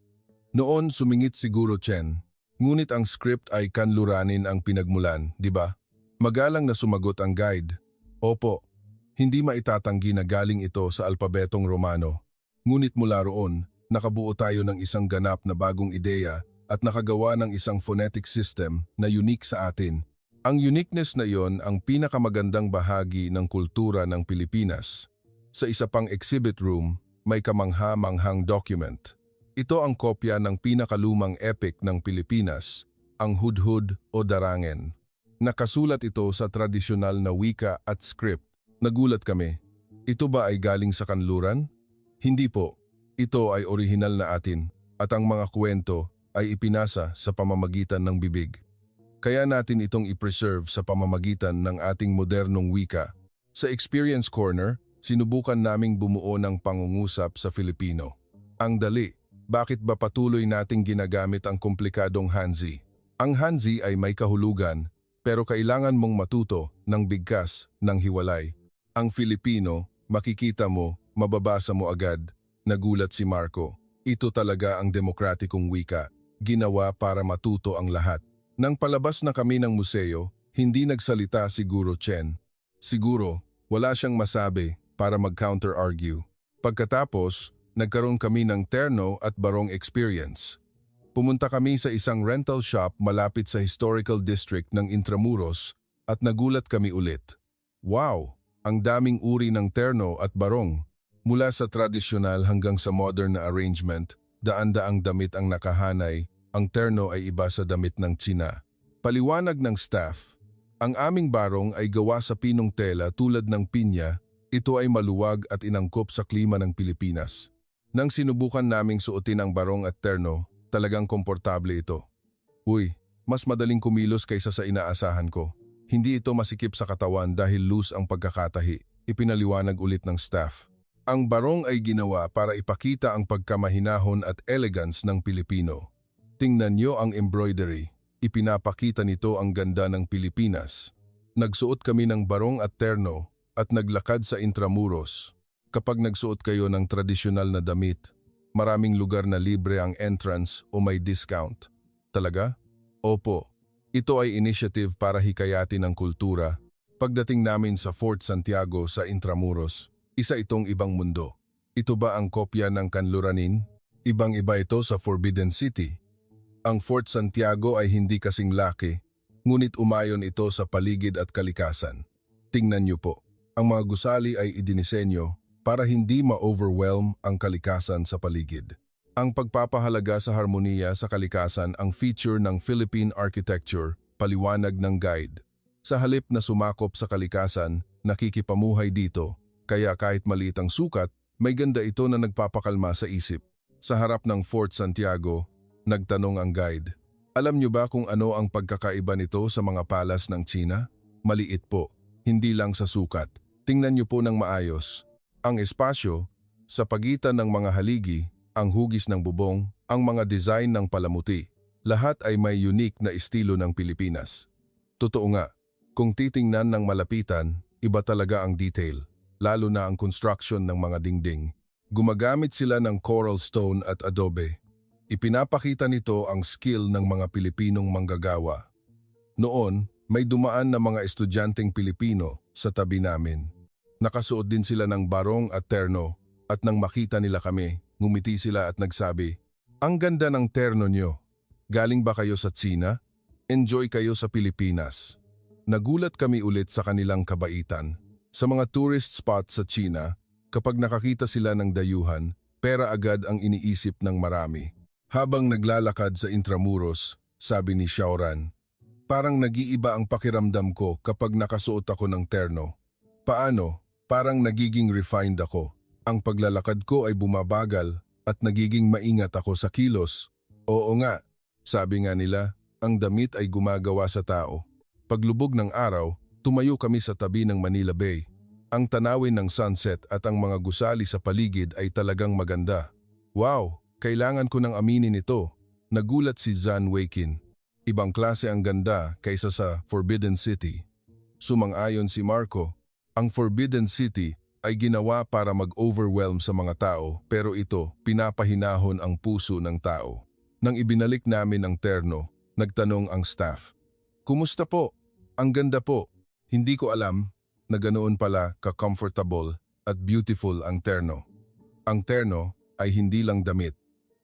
Noon sumingit si Guro Chen, ngunit ang script ay kanluranin ang pinagmulan, di ba? Magalang na sumagot ang guide. Opo, hindi maitatanggi na galing ito sa alpabetong Romano. Ngunit mula roon, nakabuo tayo ng isang ganap na bagong ideya at nakagawa ng isang phonetic system na unique sa atin. Ang uniqueness na iyon ang pinakamagandang bahagi ng kultura ng Pilipinas. Sa isa pang exhibit room, may kamangha-manghang document. Ito ang kopya ng pinakalumang epic ng Pilipinas, ang Hudhud o Darangen. Nakasulat ito sa tradisyonal na wika at script. Nagulat kami. Ito ba ay galing sa kanluran? Hindi po. Ito ay orihinal na atin at ang mga kwento ay ipinasa sa pamamagitan ng bibig. Kaya natin itong i-preserve sa pamamagitan ng ating modernong wika. Sa Experience Corner, sinubukan naming bumuo ng pangungusap sa Filipino. Ang dali, bakit ba patuloy nating ginagamit ang komplikadong Hanzi? Ang Hanzi ay may kahulugan, pero kailangan mong matuto ng bigkas ng hiwalay. Ang Filipino, makikita mo, mababasa mo agad. Nagulat si Marco. Ito talaga ang demokratikong wika, ginawa para matuto ang lahat. Nang palabas na kami ng museo, hindi nagsalita si Guro Chen. Siguro, wala siyang masabi para mag-counter-argue. Pagkatapos, nagkaroon kami ng terno at barong experience. Pumunta kami sa isang rental shop malapit sa historical district ng Intramuros at nagulat kami ulit. Wow! Ang daming uri ng terno at barong. Mula sa tradisyonal hanggang sa modern na arrangement, daan-daang damit ang nakahanay, ang terno ay iba sa damit ng Tsina. Paliwanag ng staff, ang aming barong ay gawa sa pinong tela tulad ng pinya, ito ay maluwag at inangkop sa klima ng Pilipinas. Nang sinubukan naming suotin ang barong at terno, talagang komportable ito. Uy, mas madaling kumilos kaysa sa inaasahan ko. Hindi ito masikip sa katawan dahil loose ang pagkakatahi, ipinaliwanag ulit ng staff. Ang barong ay ginawa para ipakita ang pagkamahinahon at elegance ng Pilipino. Tingnan niyo ang embroidery, ipinapakita nito ang ganda ng Pilipinas. Nagsuot kami ng barong at terno at naglakad sa Intramuros. Kapag nagsuot kayo ng tradisyonal na damit, maraming lugar na libre ang entrance o may discount. Talaga? Opo. Ito ay initiative para hikayatin ang kultura. Pagdating namin sa Fort Santiago sa Intramuros, isa itong ibang mundo. Ito ba ang kopya ng Kanluranin? Ibang-iba ito sa Forbidden City. Ang Fort Santiago ay hindi kasing laki, ngunit umayon ito sa paligid at kalikasan. Tingnan niyo po, ang mga gusali ay idinisenyo para hindi ma-overwhelm ang kalikasan sa paligid. Ang pagpapahalaga sa harmoniya sa kalikasan ang feature ng Philippine architecture, paliwanag ng guide. Sa halip na sumakop sa kalikasan, nakikipamuhay dito, kaya kahit maliit ang sukat, may ganda ito na nagpapakalma sa isip. Sa harap ng Fort Santiago, nagtanong ang guide. Alam niyo ba kung ano ang pagkakaiba nito sa mga palas ng Tsina? Maliit po, hindi lang sa sukat. Tingnan niyo po ng maayos. Ang espasyo, sa pagitan ng mga haligi, ang hugis ng bubong, ang mga design ng palamuti, lahat ay may unique na estilo ng Pilipinas. Totoo nga, kung titingnan ng malapitan, iba talaga ang detail, lalo na ang construction ng mga dingding. Gumagamit sila ng coral stone at adobe. Ipinapakita nito ang skill ng mga Pilipinong manggagawa. Noon, may dumaan na mga estudyanteng Pilipino sa tabi namin. Nakasuot din sila ng barong at terno at nang makita nila kami, ngumiti sila at nagsabi, "Ang ganda ng terno nyo. Galing ba kayo sa Tsina? Enjoy kayo sa Pilipinas." Nagulat kami ulit sa kanilang kabaitan. Sa mga tourist spot sa Tsina, kapag nakakita sila ng dayuhan, pera agad ang iniisip ng marami. Habang naglalakad sa Intramuros, sabi ni Xiaoran, "Parang nag-iiba ang pakiramdam ko kapag nakasuot ako ng terno. Paano? Parang nagiging refined ako. Ang paglalakad ko ay bumabagal at nagiging maingat ako sa kilos." Oo nga, sabi nga nila, ang damit ay gumagawa sa tao. Paglubog ng araw, tumayo kami sa tabi ng Manila Bay. Ang tanawin ng sunset at ang mga gusali sa paligid ay talagang maganda. Wow, kailangan ko nang aminin ito. Nagulat si Zan Weikin. Ibang klase ang ganda kaysa sa Forbidden City. Sumang-ayon si Marco. Ang Forbidden City ay ginawa para mag-overwhelm sa mga tao pero ito pinapahinahon ang puso ng tao. Nang ibinalik namin ang terno, nagtanong ang staff, "Kumusta po? Ang ganda po." Hindi ko alam na ganoon pala ka-comfortable at beautiful ang terno. Ang terno ay hindi lang damit.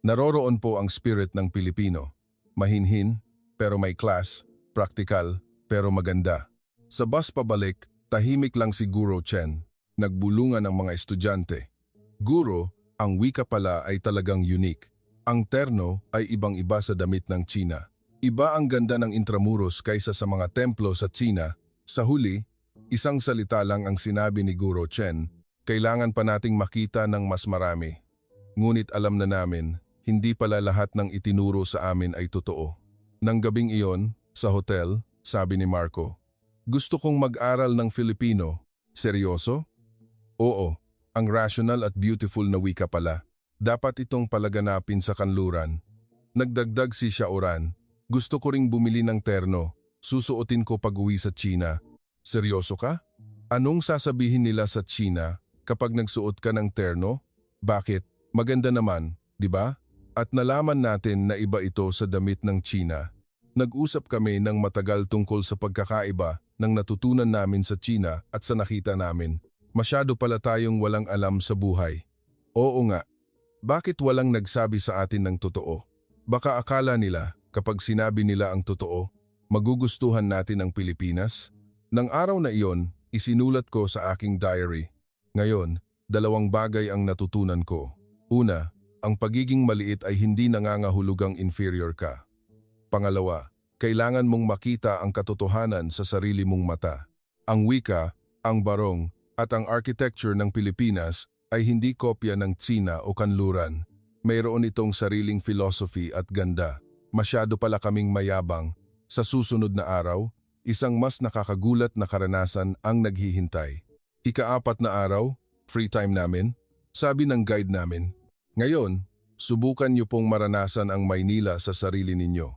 Naroroon po ang spirit ng Pilipino. Mahinhin pero may class, practical pero maganda. Sa bus pabalik, tahimik lang si Guro Chen, nagbulungan ang mga estudyante. Guro, ang wika pala ay talagang unique. Ang terno ay ibang-iba sa damit ng Tsina. Iba ang ganda ng Intramuros kaysa sa mga templo sa Tsina. Sa huli, isang salita lang ang sinabi ni Guro Chen, "Kailangan pa nating makita ng mas marami." Ngunit alam na namin, hindi pala lahat ng itinuro sa amin ay totoo. Nang gabing iyon, sa hotel, sabi ni Marco, "Gusto kong mag-aral ng Filipino." Seryoso? Oo, ang rational at beautiful na wika pala. Dapat itong palaganapin sa kanluran. Nagdagdag si Xiaoran, "Gusto ko ring bumili ng terno. Susuotin ko pag-uwi sa Tsina." Seryoso ka? Anong sasabihin nila sa Tsina kapag nagsuot ka ng terno? Bakit? Maganda naman, di ba? At nalaman natin na iba ito sa damit ng Tsina. Nag-usap kami ng matagal tungkol sa pagkakaiba ng natutunan namin sa Tsina at sa nakita namin. Masyado pala tayong walang alam sa buhay. Oo nga, bakit walang nagsabi sa atin ng totoo? Baka akala nila kapag sinabi nila ang totoo, magugustuhan natin ang Pilipinas? Nang araw na iyon, isinulat ko sa aking diary. Ngayon, 2 bagay ang natutunan ko. Una, ang pagiging maliit ay hindi nangangahulugang inferior ka. Pangalawa, kailangan mong makita ang katotohanan sa sarili mong mata. Ang wika, ang barong, at ang architecture ng Pilipinas ay hindi kopya ng Tsina o kanluran. Mayroon itong sariling philosophy at ganda. Masyado pala kaming mayabang. Sa susunod na araw, isang mas nakakagulat na karanasan ang naghihintay. Ika-4 na araw, free time namin, sabi ng guide namin. Ngayon, subukan niyo pong maranasan ang Maynila sa sarili ninyo.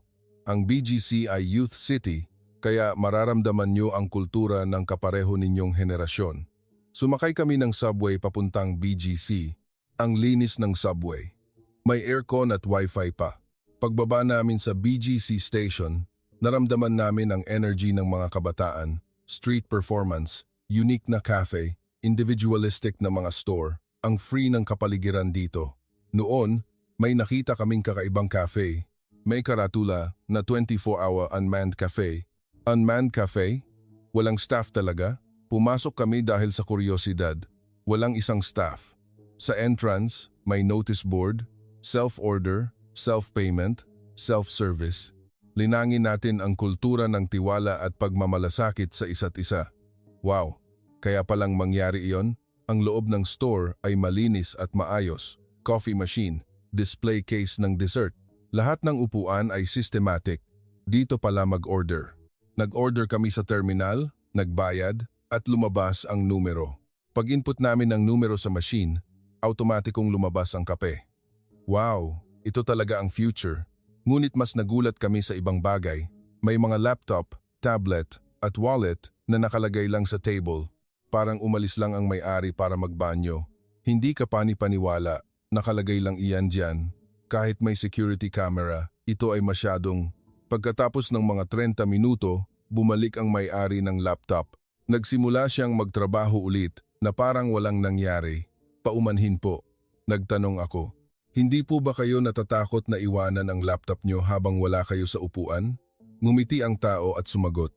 Ang BGC ay youth city, kaya mararamdaman niyo ang kultura ng kapareho ninyong henerasyon. Sumakay kami ng subway papuntang BGC. Ang linis ng subway. May aircon at wifi pa. Pagbaba namin sa BGC station, naramdaman namin ang energy ng mga kabataan, street performance, unique na cafe, individualistic na mga store, ang free ng kapaligiran dito. Noon, may nakita kaming kakaibang cafe. May karatula na 24-hour unmanned cafe. Unmanned cafe? Walang staff talaga? Pumasok kami dahil sa kuryosidad. Walang isang staff. Sa entrance, may notice board, self-order, self-payment, self-service. Linangin natin ang kultura ng tiwala at pagmamalasakit sa isa't isa. Wow! Kaya palang mangyari iyon, ang loob ng store ay malinis at maayos. Coffee machine, display case ng dessert. Lahat ng upuan ay systematic. Dito pala mag-order. Nag-order kami sa terminal, nagbayad, at lumabas ang numero. Pag-input namin ang numero sa machine, automatikong lumabas ang kape. Wow! Ito talaga ang future. Ngunit mas nagulat kami sa ibang bagay. May mga laptop, tablet, at wallet na nakalagay lang sa table. Parang umalis lang ang may-ari para magbanyo. Hindi ka pani-paniwala, nakalagay lang iyan dyan. Kahit may security camera, ito ay masyadong. Pagkatapos ng mga 30 minuto, bumalik ang may-ari ng laptop. Nagsimula siyang magtrabaho ulit na parang walang nangyari. Paumanhin po. Nagtanong ako. Hindi po ba kayo natatakot na iwanan ang laptop nyo habang wala kayo sa upuan? Ngumiti ang tao at sumagot.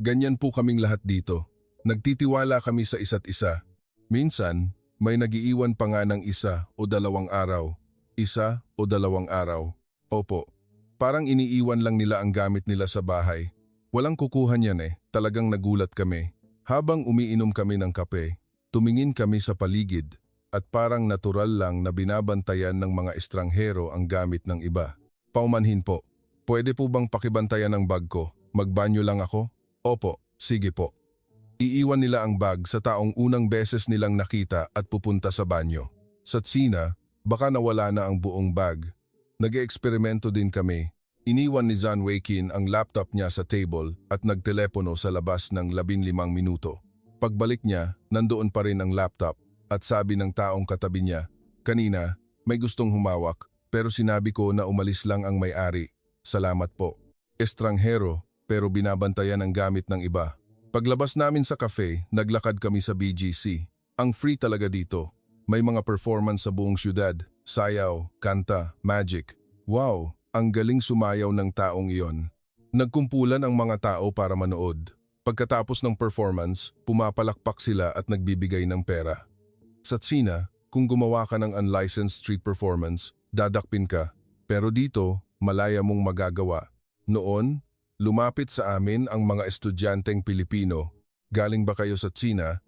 Ganyan po kaming lahat dito. Nagtitiwala kami sa isa't isa. Minsan, may nagiiwan pa nga ng 1 o 2 araw. 1 o 2 araw. Opo. Parang iniiwan lang nila ang gamit nila sa bahay. Walang kukuha niyan Talagang nagulat kami. Habang umiinom kami ng kape, tumingin kami sa paligid. At parang natural lang na binabantayan ng mga estranghero ang gamit ng iba. Paumanhin po. Pwede po bang pakibantayan ang bag ko? Magbanyo lang ako? Opo, sige po. Iiwan nila ang bag sa taong unang beses nilang nakita at pupunta sa banyo. Sa Tsina, baka nawala na ang buong bag. Nag-eeksperimento din kami. Iniwan ni Zhan Weiqin ang laptop niya sa table at nagtelepono sa labas ng 15 minuto. Pagbalik niya, nandoon pa rin ang laptop. At sabi ng taong katabi niya, kanina, may gustong humawak, pero sinabi ko na umalis lang ang may-ari. Salamat po. Estranghero, pero binabantayan ang gamit ng iba. Paglabas namin sa cafe, naglakad kami sa BGC. Ang free talaga dito. May mga performance sa buong syudad. Sayaw, kanta, magic. Wow, ang galing sumayaw ng taong iyon. Nagkumpulan ang mga tao para manood. Pagkatapos ng performance, pumapalakpak sila at nagbibigay ng pera. Sa Tsina, kung gumawa ka ng unlicensed street performance, dadakpin ka. Pero dito, malaya mong magagawa. Noon, lumapit sa amin ang mga estudyanteng Pilipino. Galing ba kayo sa Tsina?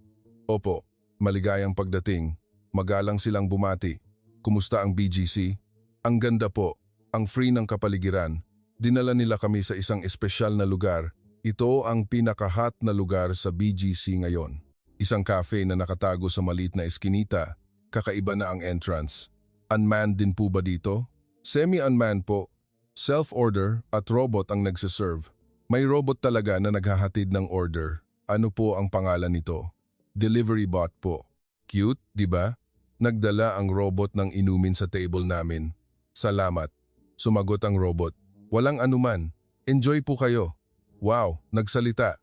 Opo, maligayang pagdating. Magalang silang bumati. Kumusta ang BGC? Ang ganda po, ang free ng kapaligiran. Dinala nila kami sa isang espesyal na lugar. Ito ang pinaka-hot na lugar sa BGC ngayon. Isang cafe na nakatago sa maliit na eskinita, kakaiba na ang entrance. Unmanned din po ba dito? Semi-unmanned po. Self-order at robot ang nagsiserve. May robot talaga na naghahatid ng order. Ano po ang pangalan nito? Delivery bot po. Cute, di ba? Nagdala ang robot ng inumin sa table namin. Salamat. Sumagot ang robot. Walang anuman. Enjoy po kayo. Wow, nagsalita.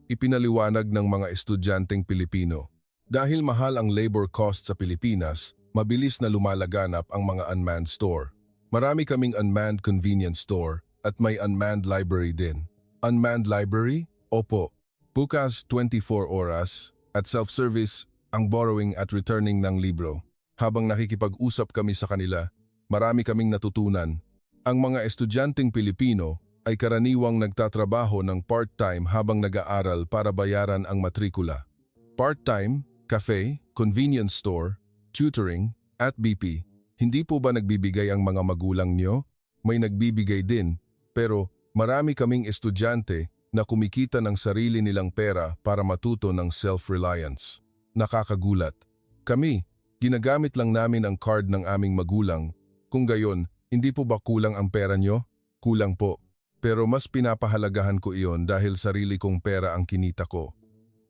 Ipinaliwanag ng mga estudyanteng Pilipino. Dahil mahal ang labor cost sa Pilipinas, mabilis na lumalaganap ang mga unmanned store. Marami kaming unmanned convenience store at may unmanned library din. Unmanned library? Opo. Bukas 24 oras at self-service ang borrowing at returning ng libro. Habang nakikipag-usap kami sa kanila, marami kaming natutunan. Ang mga estudyanteng Pilipino ay karaniwang nagtatrabaho ng part-time habang nag-aaral para bayaran ang matrikula. Part-time, cafe, convenience store, tutoring, at BP. Hindi po ba nagbibigay ang mga magulang nyo? May nagbibigay din, pero marami kaming estudyante na kumikita ng sarili nilang pera para matuto ng self-reliance. Nakakagulat. Kami, ginagamit lang namin ang card ng aming magulang. Kung gayon, hindi po ba kulang ang pera nyo? Kulang po. Pero mas pinapahalagahan ko iyon dahil sarili kong pera ang kinita ko.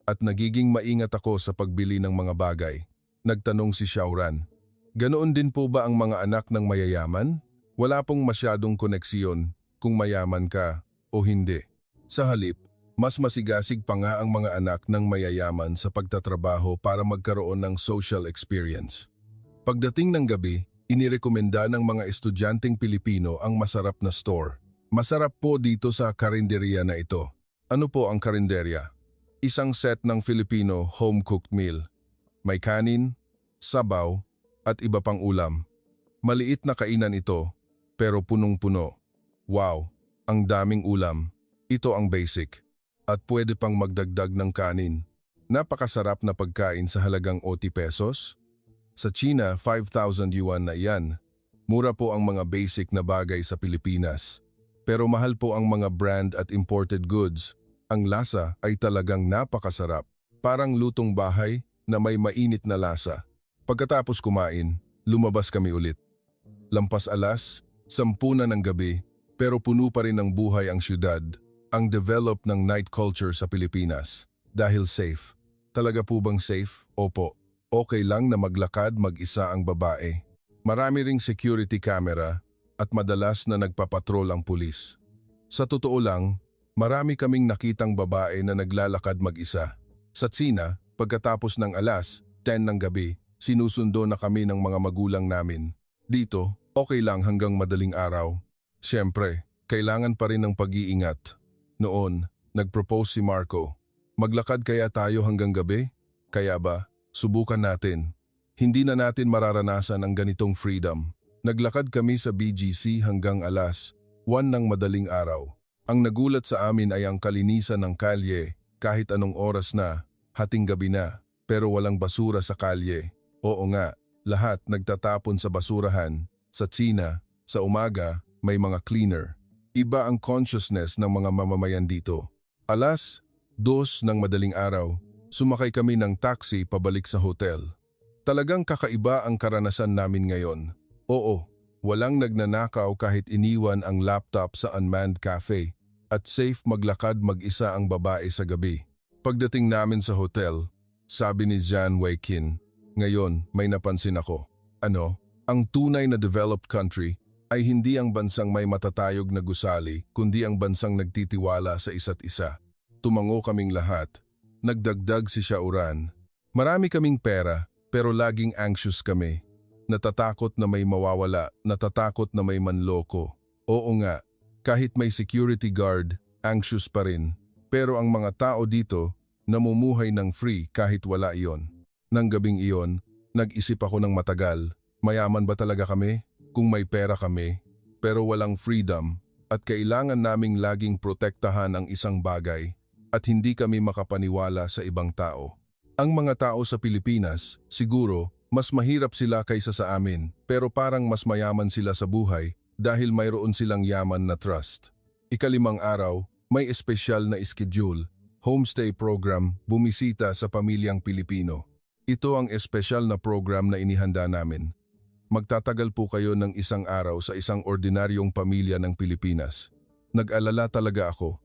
At nagiging maingat ako sa pagbili ng mga bagay. Nagtanong si Xiaoran. Ganoon din po ba ang mga anak ng mayayaman? Wala pong masyadong koneksyon kung mayaman ka o hindi. Sa halip, mas masigasig pa nga ang mga anak ng mayayaman sa pagtatrabaho para magkaroon ng social experience. Pagdating ng gabi, inirekomenda ng mga estudyanteng Pilipino ang masarap na store. Masarap po dito sa karinderya na ito. Ano po ang karinderya? Isang set ng Filipino home-cooked meal. May kanin, sabaw, at iba pang ulam. Maliit na kainan ito, pero punong-puno. Wow, ang daming ulam. Ito ang basic. At pwede pang magdagdag ng kanin. Napakasarap na pagkain sa halagang 80 pesos. Sa China, 5,000 yuan na iyan. Mura po ang mga basic na bagay sa Pilipinas. Pero mahal po ang mga brand at imported goods. Ang lasa ay talagang napakasarap. Parang lutong bahay na may mainit na lasa. Pagkatapos kumain, lumabas kami ulit. Lampas alas, 10 na ng gabi, pero puno pa rin ng buhay ang syudad. Ang develop ng night culture sa Pilipinas. Dahil safe. Talaga po bang safe? Opo. Okay lang na maglakad mag-isa ang babae. Marami ring security camera at madalas na nagpapatrol ang pulis. Sa totoo lang, marami kaming nakitang babae na naglalakad mag-isa. Sa Tsina, pagkatapos ng alas 10 ng gabi, sinusundo na kami ng mga magulang namin. Dito, okay lang hanggang madaling araw. Siyempre, kailangan pa rin ng pag-iingat. Noon, nag-propose si Marco. Maglakad kaya tayo hanggang gabi? Kaya ba, subukan natin. Hindi na natin mararanasan ang ganitong freedom. Naglakad kami sa BGC hanggang alas 1 ng madaling araw. Ang nagulat sa amin ay ang kalinisan ng kalye, kahit anong oras na, hating gabi na, pero walang basura sa kalye. Oo nga, lahat nagtatapon sa basurahan. Sa Tsina, sa umaga, may mga cleaner. Iba ang consciousness ng mga mamamayan dito. Alas 2 ng madaling araw, sumakay kami ng taxi pabalik sa hotel. Talagang kakaiba ang karanasan namin ngayon. Oo, walang nagnanakaw kahit iniwan ang laptop sa unmanned cafe at safe maglakad mag-isa ang babae sa gabi. Pagdating namin sa hotel, sabi ni Jan Weikin, ngayon may napansin ako. Ano? Ang tunay na developed country ay hindi ang bansang may matatayog na gusali, kundi ang bansang nagtitiwala sa isa't isa. Tumango kaming lahat. Nagdagdag si Xiaoran. Marami kaming pera, pero laging anxious kami. Natatakot na may mawawala, natatakot na may manloko. Oo nga, kahit may security guard, anxious pa rin. Pero ang mga tao dito, namumuhay ng free kahit wala iyon. Nang gabing iyon, nag-isip ako ng matagal. Mayaman ba talaga kami? Kung may pera kami, pero walang freedom at kailangan naming laging protektahan ang isang bagay at hindi kami makapaniwala sa ibang tao. Ang mga tao sa Pilipinas, siguro, mas mahirap sila kaysa sa amin pero parang mas mayaman sila sa buhay dahil mayroon silang yaman na trust. Ika-5 araw, may espesyal na schedule, homestay program, bumisita sa pamilyang Pilipino. Ito ang espesyal na program na inihanda namin. Magtatagal po kayo ng 1 araw sa isang ordinaryong pamilya ng Pilipinas. Nag-alala talaga ako.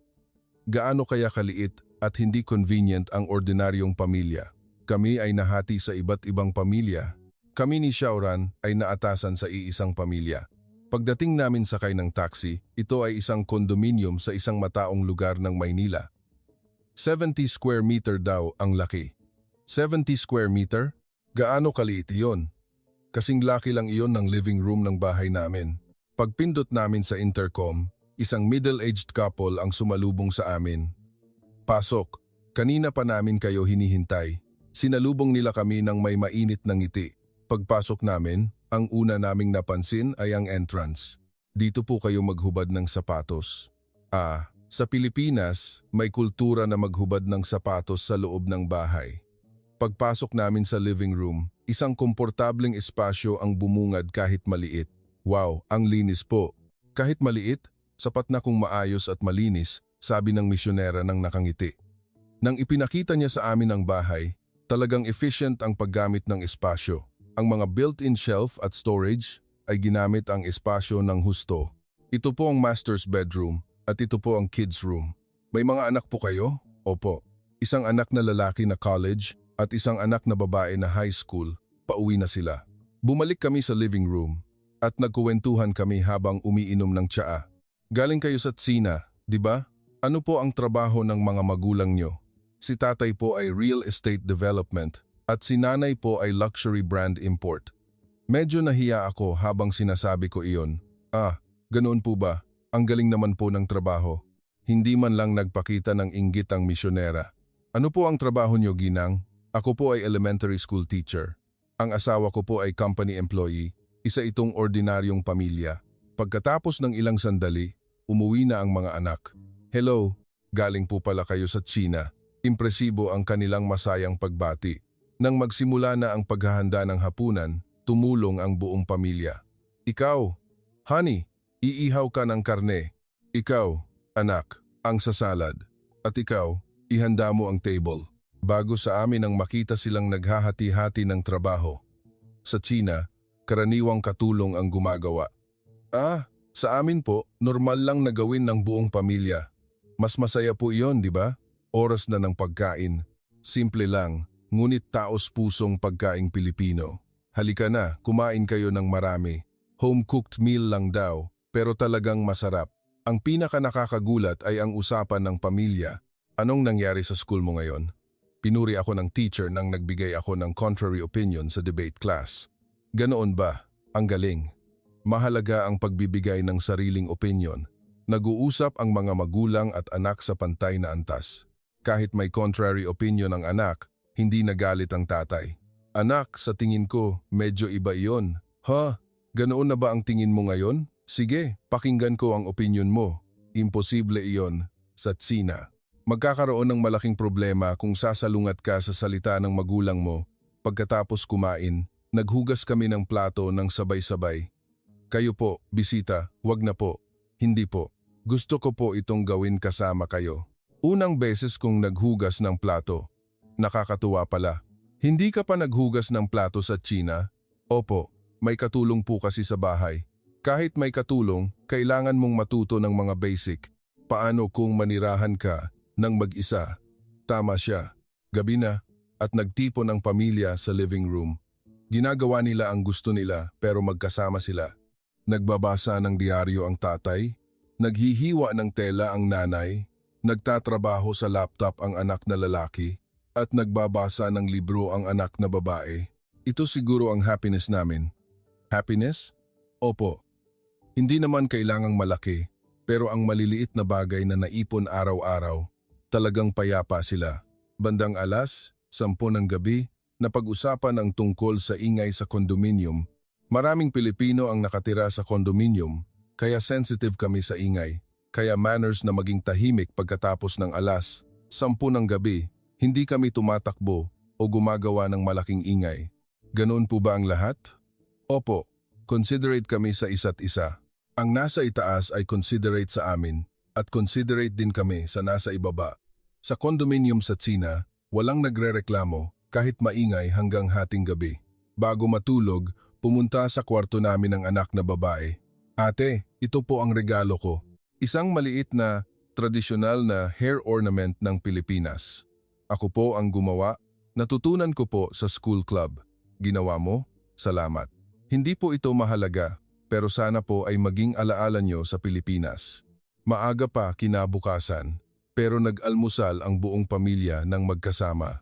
Gaano kaya kaliit at hindi convenient ang ordinaryong pamilya? Kami ay nahati sa iba't ibang pamilya. Kami ni Xiaoran ay naatasan sa iisang pamilya. Pagdating namin sakay ng taxi, ito ay isang kondominium sa isang mataong lugar ng Maynila. 70 square meter daw ang laki. 70 square meter? Gaano kaliit iyon? Kasing laki lang iyon ng living room ng bahay namin. Pagpindot namin sa intercom, isang middle-aged couple ang sumalubong sa amin. Pasok, kanina pa namin kayo hinihintay. Sinalubong nila kami ng may mainit na ngiti. Pagpasok namin, ang una naming napansin ay ang entrance. Dito po kayo maghubad ng sapatos. Sa Pilipinas, may kultura na maghubad ng sapatos sa loob ng bahay. Pagpasok namin sa living room, isang komportableng espasyo ang bumungad kahit maliit. Wow, ang linis po. Kahit maliit, sapat na kung maayos at malinis, sabi ng misyonera ng nakangiti. Nang ipinakita niya sa amin ang bahay, talagang efficient ang paggamit ng espasyo. Ang mga built-in shelf at storage ay ginamit ang espasyo ng husto. Ito po ang master's bedroom at ito po ang kids room. May mga anak po kayo? Opo. Isang anak na lalaki na college at isang anak na babae na high school. Pauwi na sila. Bumalik kami sa living room at nagkuwentuhan kami habang umiinom ng tsaa. Galing kayo sa Tsina, di ba? Ano po ang trabaho ng mga magulang nyo? Si tatay po ay real estate development at si nanay po ay luxury brand import. Medyo nahiya ako habang sinasabi ko iyon. Ganoon po ba? Ang galing naman po ng trabaho. Hindi man lang nagpakita ng inggit ang misyonera. Ano po ang trabaho nyo, Ginang? Ako po ay elementary school teacher. Ang asawa ko po ay company employee. Isa itong ordinaryong pamilya. Pagkatapos ng ilang sandali, umuwi na ang mga anak. Hello, galing po pala kayo sa Tsina. Impresibo ang kanilang masayang pagbati. Nang magsimula na ang paghahanda ng hapunan, tumulong ang buong pamilya. Ikaw, honey, iihaw ka ng karne. Ikaw, anak, ang sasalad. At ikaw, ihanda mo ang table. Bago sa amin ang makita silang naghahati-hati ng trabaho. Sa Tsina, karaniwang katulong ang gumagawa. Sa amin po, normal lang na gawin ng buong pamilya. Mas masaya po iyon, di ba? Oras na ng pagkain. Simple lang, ngunit taos-pusong pagkaing Pilipino. Halika na, kumain kayo ng marami. Home-cooked meal lang daw, pero talagang masarap. Ang pinaka nakakagulat ay ang usapan ng pamilya. Anong nangyari sa school mo ngayon? Pinuri ako ng teacher nang nagbigay ako ng contrary opinion sa debate class. Ganoon ba? Ang galing. Mahalaga ang pagbibigay ng sariling opinion. Nag-uusap ang mga magulang at anak sa pantay na antas. Kahit may contrary opinion ang anak, hindi nagalit ang tatay. Anak, sa tingin ko, medyo iba iyon. Ganoon na ba ang tingin mo ngayon? Sige, pakinggan ko ang opinion mo. Imposible iyon sa Tsina. Magkakaroon ng malaking problema kung sasalungat ka sa salita ng magulang mo. Pagkatapos kumain, naghugas kami ng plato ng sabay-sabay. Kayo po, bisita, wag na po. Hindi po. Gusto ko po itong gawin kasama kayo. Unang beses kong naghugas ng plato. Nakakatuwa pala. Hindi ka pa naghugas ng plato sa Tsina? Opo, may katulong po kasi sa bahay. Kahit may katulong, kailangan mong matuto ng mga basic. Paano kung manirahan ka ng mag-isa? Tama siya. Gabi na at nagtipon ang pamilya sa living room. Ginagawa nila ang gusto nila pero magkasama sila. Nagbabasa ng diaryo ang tatay, naghihiwa ng tela ang nanay, nagtatrabaho sa laptop ang anak na lalaki, at nagbabasa ng libro ang anak na babae. Ito siguro ang happiness namin. Happiness? Opo. Hindi naman kailangang malaki, pero ang maliliit na bagay na naipon araw-araw, talagang payapa sila. Bandang 10:00 ng gabi, napag-usapan ang tungkol sa ingay sa kondominium. Maraming Pilipino ang nakatira sa kondominium, kaya sensitive kami sa ingay. Kaya manners na maging tahimik pagkatapos ng 10:00 ng gabi, hindi kami tumatakbo o gumagawa ng malaking ingay. Ganoon po ba ang lahat? Opo, considerate kami sa isa't isa. Ang nasa itaas ay considerate sa amin at considerate din kami sa nasa ibaba. Sa kondominium sa Tsina, walang nagrereklamo kahit maingay hanggang hating gabi. Bago matulog, pumunta sa kwarto namin ang anak na babae. Ate, ito po ang regalo ko. Isang maliit na, tradisyonal na hair ornament ng Pilipinas. Ako po ang gumawa. Natutunan ko po sa school club. Ginawa mo? Salamat. Hindi po ito mahalaga, pero sana po ay maging alaala nyo sa Pilipinas. Maaga pa kinabukasan, pero nag-almusal ang buong pamilya ng magkasama.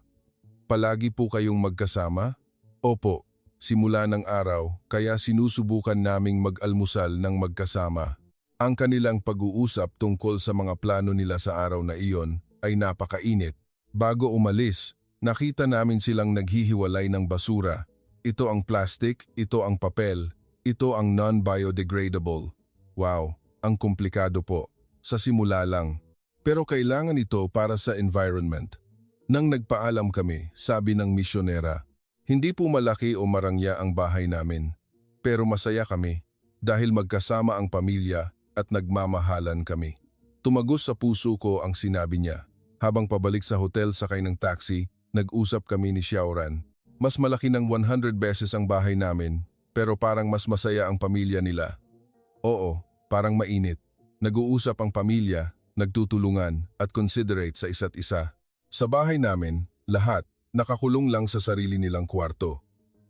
Palagi po kayong magkasama? Opo, simula ng araw, kaya sinusubukan naming mag-almusal ng magkasama. Ang kanilang pag-uusap tungkol sa mga plano nila sa araw na iyon ay napakainit. Bago umalis, nakita namin silang naghihiwalay ng basura. Ito ang plastic, ito ang papel, ito ang non-biodegradable. Wow, ang komplikado po. Sa simula lang. Pero kailangan ito para sa environment. Nang nagpaalam kami, sabi ng misyonera, hindi po malaki o marangya ang bahay namin. Pero masaya kami dahil magkasama ang pamilya at nagmamahalan kami. Tumagos sa puso ko ang sinabi niya. Habang pabalik sa hotel sakay ng taxi, nag-usap kami ni Xiaoran. Mas malaki ng 100 beses ang bahay namin, pero parang mas masaya ang pamilya nila. Oo, parang mainit. Nag-uusap ang pamilya, nagtutulungan at considerate sa isa't isa. Sa bahay namin, lahat nakakulong lang sa sarili nilang kwarto.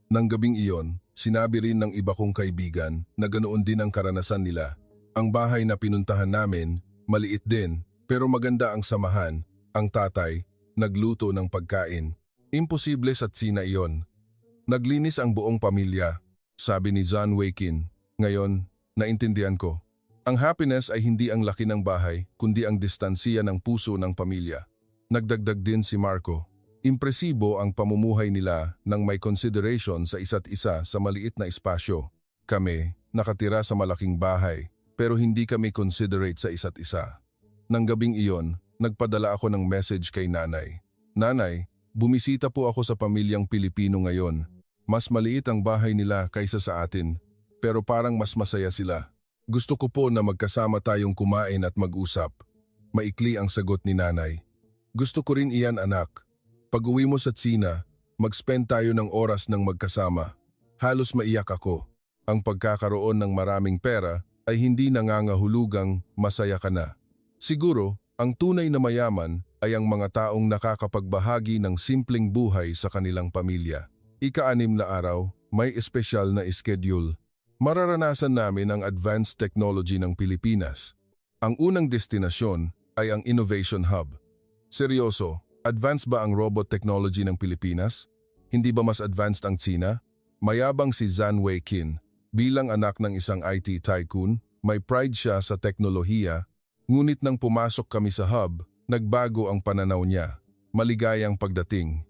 Nang gabing iyon, sinabi rin ng iba kong kaibigan na ganoon din ang karanasan nila. Ang bahay na pinuntahan namin, maliit din, pero maganda ang samahan. Ang tatay, nagluto ng pagkain. Imposible sa tsina iyon. Naglinis ang buong pamilya, sabi ni John Wakin. Ngayon, naintindihan ko. Ang happiness ay hindi ang laki ng bahay, kundi ang distansiya ng puso ng pamilya. Nagdagdag din si Marco. Impresibo ang pamumuhay nila nang may consideration sa isa't isa sa maliit na espasyo. Kami, nakatira sa malaking bahay, pero hindi kami considerate sa isa't isa. Nang gabing iyon, nagpadala ako ng message kay nanay. Nanay, bumisita po ako sa pamilyang Pilipino ngayon. Mas maliit ang bahay nila kaysa sa atin, pero parang mas masaya sila. Gusto ko po na magkasama tayong kumain at mag-usap. Maikli ang sagot ni nanay. Gusto ko rin iyan anak. Pag-uwi mo sa Tsina, mag-spend tayo ng oras ng magkasama. Halos maiyak ako. Ang pagkakaroon ng maraming pera ay hindi nangangahulugang masaya ka na. Siguro, ang tunay na mayaman ay ang mga taong nakakapagbahagi ng simpleng buhay sa kanilang pamilya. Ika-6 na araw, may espesyal na schedule. Mararanasan namin ang advanced technology ng Pilipinas. Ang unang destinasyon ay ang Innovation Hub. Seryoso, advanced ba ang robot technology ng Pilipinas? Hindi ba mas advanced ang Tsina? Mayabang si Zhan Weiqin. Bilang anak ng isang IT tycoon, may pride siya sa teknolohiya. Ngunit nang pumasok kami sa hub, nagbago ang pananaw niya. Maligayang pagdating.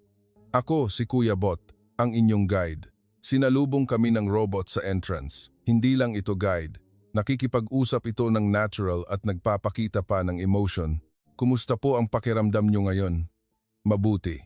Ako si Kuya Bot, ang inyong guide. Sinalubong kami ng robot sa entrance. Hindi lang ito guide. Nakikipag-usap ito ng natural at nagpapakita pa ng emotion. Kumusta po ang pakiramdam nyo ngayon? Mabuti.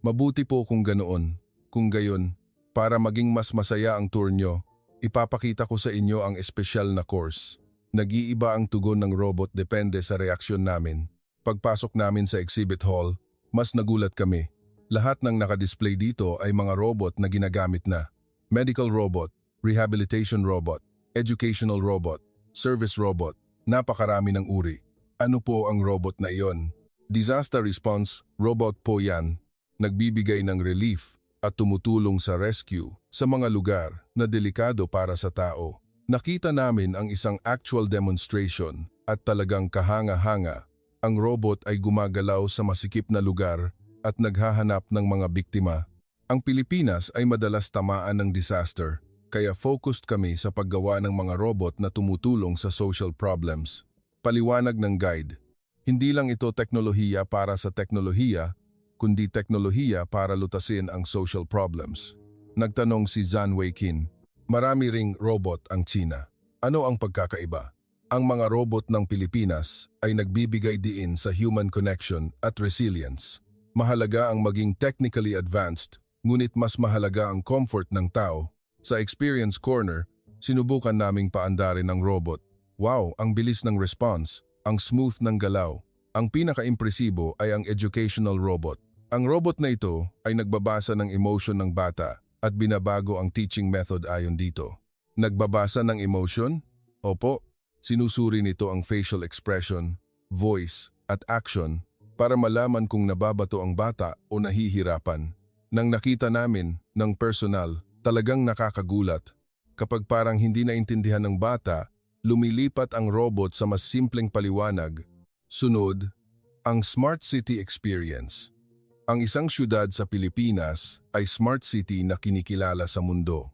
Mabuti po kung ganoon. Kung gayon, para maging mas masaya ang tour nyo, ipapakita ko sa inyo ang espesyal na course. Nag-iiba ang tugon ng robot depende sa reaksyon namin. Pagpasok namin sa exhibit hall, mas nagulat kami. Lahat ng nakadisplay dito ay mga robot na ginagamit na. Medical robot, rehabilitation robot, educational robot, service robot, napakarami ng uri. Ano po ang robot na iyon? Disaster response robot po yan. Nagbibigay ng relief at tumutulong sa rescue sa mga lugar na delikado para sa tao. Nakita namin ang isang actual demonstration at talagang kahanga-hanga. Ang robot ay gumagalaw sa masikip na lugar at naghahanap ng mga biktima. Ang Pilipinas ay madalas tamaan ng disaster, kaya focused kami sa paggawa ng mga robot na tumutulong sa social problems. Paliwanag ng guide, hindi lang ito teknolohiya para sa teknolohiya, kundi teknolohiya para lutasin ang social problems. Nagtanong si Zhan Weiqin, marami ring robot ang Tsina. Ano ang pagkakaiba? Ang mga robot ng Pilipinas ay nagbibigay diin sa human connection at resilience. Mahalaga ang maging technically advanced, ngunit mas mahalaga ang comfort ng tao. Sa Experience Corner, sinubukan naming paandarin ang robot. Wow, ang bilis ng response, ang smooth ng galaw. Ang pinaka-impresibo ay ang educational robot. Ang robot na ito ay nagbabasa ng emotion ng bata at binabago ang teaching method ayon dito. Nagbabasa ng emotion? Opo, sinusuri nito ang facial expression, voice at action para malaman kung nababato ang bata o nahihirapan. Nang nakita namin ng personal, talagang nakakagulat. Kapag parang hindi naintindihan ng bata, lumilipat ang robot sa mas simpleng paliwanag. Sunod, ang Smart City Experience. Ang isang syudad sa Pilipinas ay smart city na kinikilala sa mundo.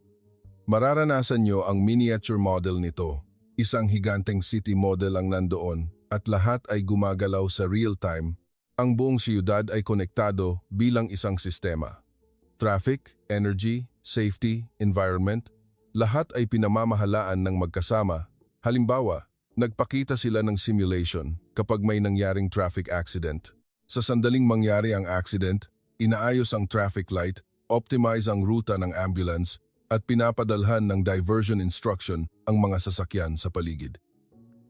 Mararanasan nyo ang miniature model nito. Isang higanteng city model ang nandoon at lahat ay gumagalaw sa real-time. Ang buong syudad ay konektado bilang isang sistema. Traffic, energy, safety, environment, lahat ay pinamamahalaan ng magkasama. Halimbawa, nagpakita sila ng simulation kapag may nangyaring traffic accident. Sa sandaling mangyari ang accident, inaayos ang traffic light, optimize ang ruta ng ambulance, at pinapadalhan ng diversion instruction ang mga sasakyan sa paligid.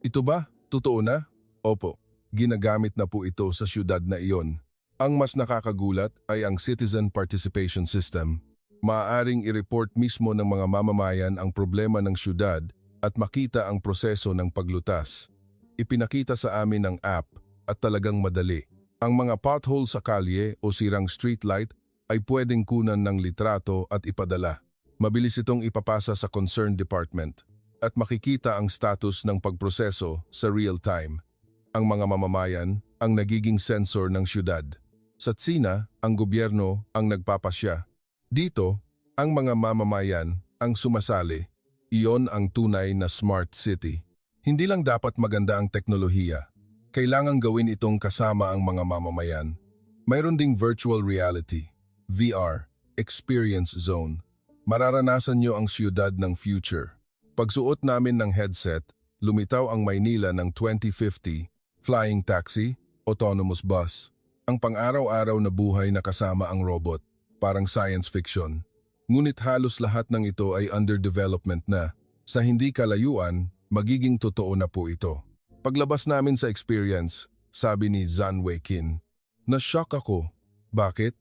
Ito ba? Totoo na? Opo, ginagamit na po ito sa syudad na iyon. Ang mas nakakagulat ay ang Citizen Participation System. Maaaring i-report mismo ng mga mamamayan ang problema ng syudad at makita ang proseso ng paglutas. Ipinakita sa amin ng app at talagang madali. Ang mga pothole sa kalye o sirang streetlight ay pwedeng kunan ng litrato at ipadala. Mabilis itong ipapasa sa concerned department at makikita ang status ng pagproseso sa real time. Ang mga mamamayan ang nagiging sensor ng syudad. Sa Tsina, ang gobyerno ang nagpapasya. Dito, ang mga mamamayan ang sumasali. Iyon ang tunay na smart city. Hindi lang dapat maganda ang teknolohiya. Kailangang gawin itong kasama ang mga mamamayan. Mayroon ding virtual reality, VR, experience zone. Mararanasan nyo ang siyudad ng future. Pagsuot namin ng headset, lumitaw ang Maynila ng 2050, flying taxi, autonomous bus. Ang pang-araw-araw na buhay na kasama ang robot, parang science fiction. Ngunit halos lahat ng ito ay under development na. Sa hindi kalayuan, magiging totoo na po ito. Paglabas namin sa experience, sabi ni Zhan Weiqin, na-shock ako. Bakit?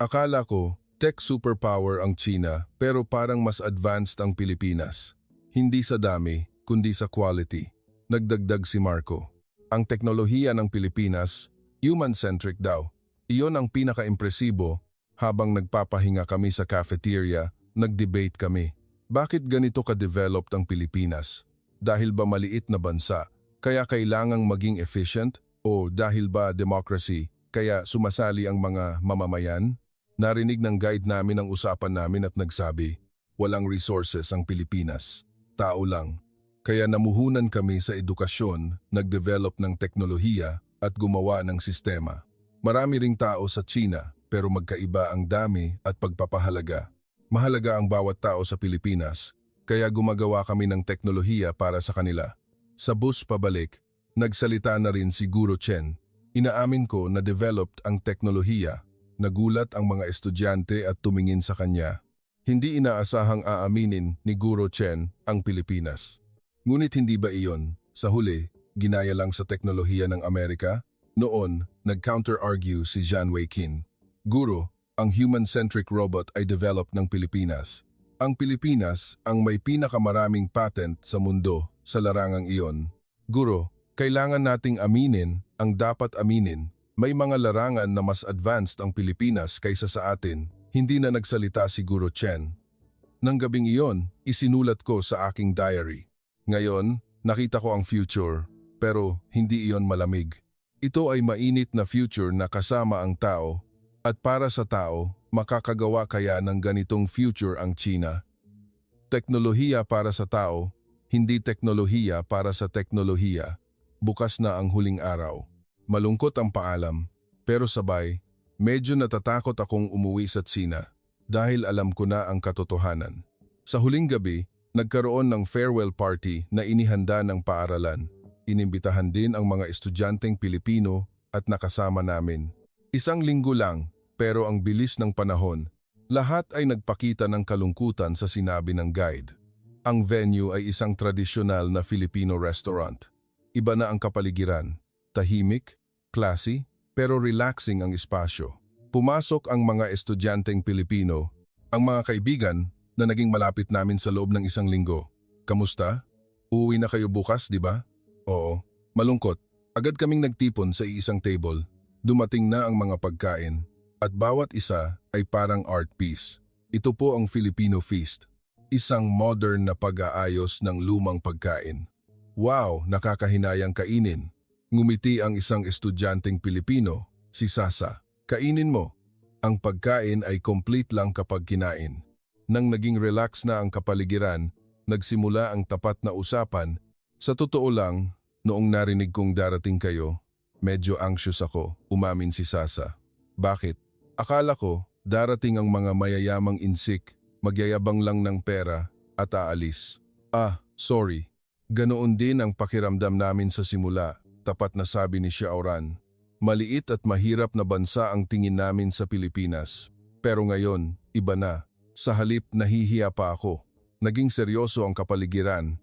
Akala ko, tech superpower ang China pero parang mas advanced ang Pilipinas. Hindi sa dami, kundi sa quality. Nagdagdag si Marco. Ang teknolohiya ng Pilipinas, human-centric daw. Iyon ang pinaka-impresibo. Habang nagpapahinga kami sa cafeteria, nag-debate kami. Bakit ganito ka-developed ang Pilipinas? Dahil ba maliit na bansa, kaya kailangang maging efficient? O dahil ba democracy, kaya sumasali ang mga mamamayan? Narinig ng guide namin ang usapan namin at nagsabi, walang resources ang Pilipinas. Tao lang. Kaya namuhunan kami sa edukasyon, nag-develop ng teknolohiya, at gumawa ng sistema. Marami ring tao sa China pero magkaiba ang dami at pagpapahalaga. Mahalaga ang bawat tao sa Pilipinas kaya gumagawa kami ng teknolohiya para sa kanila. Sa bus pabalik, nagsalita na rin si Guro Chen. Inaamin ko na developed ang teknolohiya. Nagulat ang mga estudyante at tumingin sa kanya. Hindi inaasahang aaminin ni Guro Chen ang Pilipinas. Ngunit hindi ba iyon, sa huli, ginaya lang sa teknolohiya ng Amerika? Noon, nag-counter-argue si Zhan Weiqin. Guro, ang human-centric robot ay developed ng Pilipinas. Ang Pilipinas ang may pinakamaraming patent sa mundo sa larangang iyon. Guro, kailangan nating aminin ang dapat aminin. May mga larangan na mas advanced ang Pilipinas kaysa sa atin. Hindi na nagsalita si Guro Chen. Nang gabing iyon, isinulat ko sa aking diary. Ngayon, nakita ko ang future. Pero hindi iyon malamig. Ito ay mainit na future na kasama ang tao at para sa tao, makakagawa kaya ng ganitong future ang China. Teknolohiya para sa tao, hindi teknolohiya para sa teknolohiya. Bukas na ang huling araw. Malungkot ang paalam, pero sabay, medyo natatakot akong umuwi sa China dahil alam ko na ang katotohanan. Sa huling gabi, nagkaroon ng farewell party na inihanda ng paaralan. Inimbitahan din ang mga estudyanteng Pilipino at nakasama namin. Isang linggo lang, pero ang bilis ng panahon, lahat ay nagpakita ng kalungkutan sa sinabi ng guide. Ang venue ay isang tradisyonal na Filipino restaurant. Iba na ang kapaligiran, tahimik, classy, pero relaxing ang espasyo. Pumasok ang mga estudyanteng Pilipino, ang mga kaibigan na naging malapit namin sa loob ng isang linggo. Kamusta? Uuwi na kayo bukas, di ba? Oo, malungkot. Agad kaming nagtipon sa iisang table. Dumating na ang mga pagkain at bawat isa ay parang art piece. Ito po ang Filipino feast. Isang modern na pag-aayos ng lumang pagkain. Wow, nakakahinayang kainin. Ngumiti ang isang estudyanteng Pilipino, si Sasa. Kainin mo. Ang pagkain ay complete lang kapag kinain. Nang naging relax na ang kapaligiran, nagsimula ang tapat na usapan. Sa totoo lang, noong narinig kong darating kayo, medyo anxious ako, umamin si Sasa. Bakit? Akala ko, darating ang mga mayayamang insik, magyayabang lang ng pera, at aalis. Sorry. Ganoon din ang pakiramdam namin sa simula, tapat na sabi ni Xiaoran. Maliit at mahirap na bansa ang tingin namin sa Pilipinas. Pero ngayon, iba na. Sa halip, nahihiya pa ako. Naging seryoso ang kapaligiran.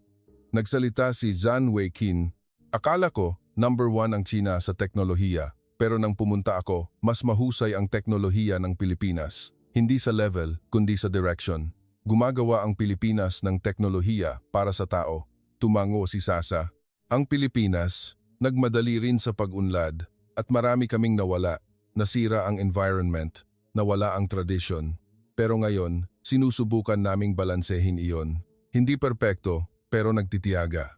Nagsalita si Zhang Weiqin. Akala ko, number 1 ang China sa teknolohiya. Pero nang pumunta ako, mas mahusay ang teknolohiya ng Pilipinas. Hindi sa level, kundi sa direction. Gumagawa ang Pilipinas ng teknolohiya para sa tao. Tumango si Sasa. Ang Pilipinas, nagmadali rin sa pag-unlad. At marami kaming nawala, nasira ang environment, nawala ang tradition. Pero ngayon, sinusubukan naming balansehin iyon. Hindi perpekto, pero nagtitiyaga.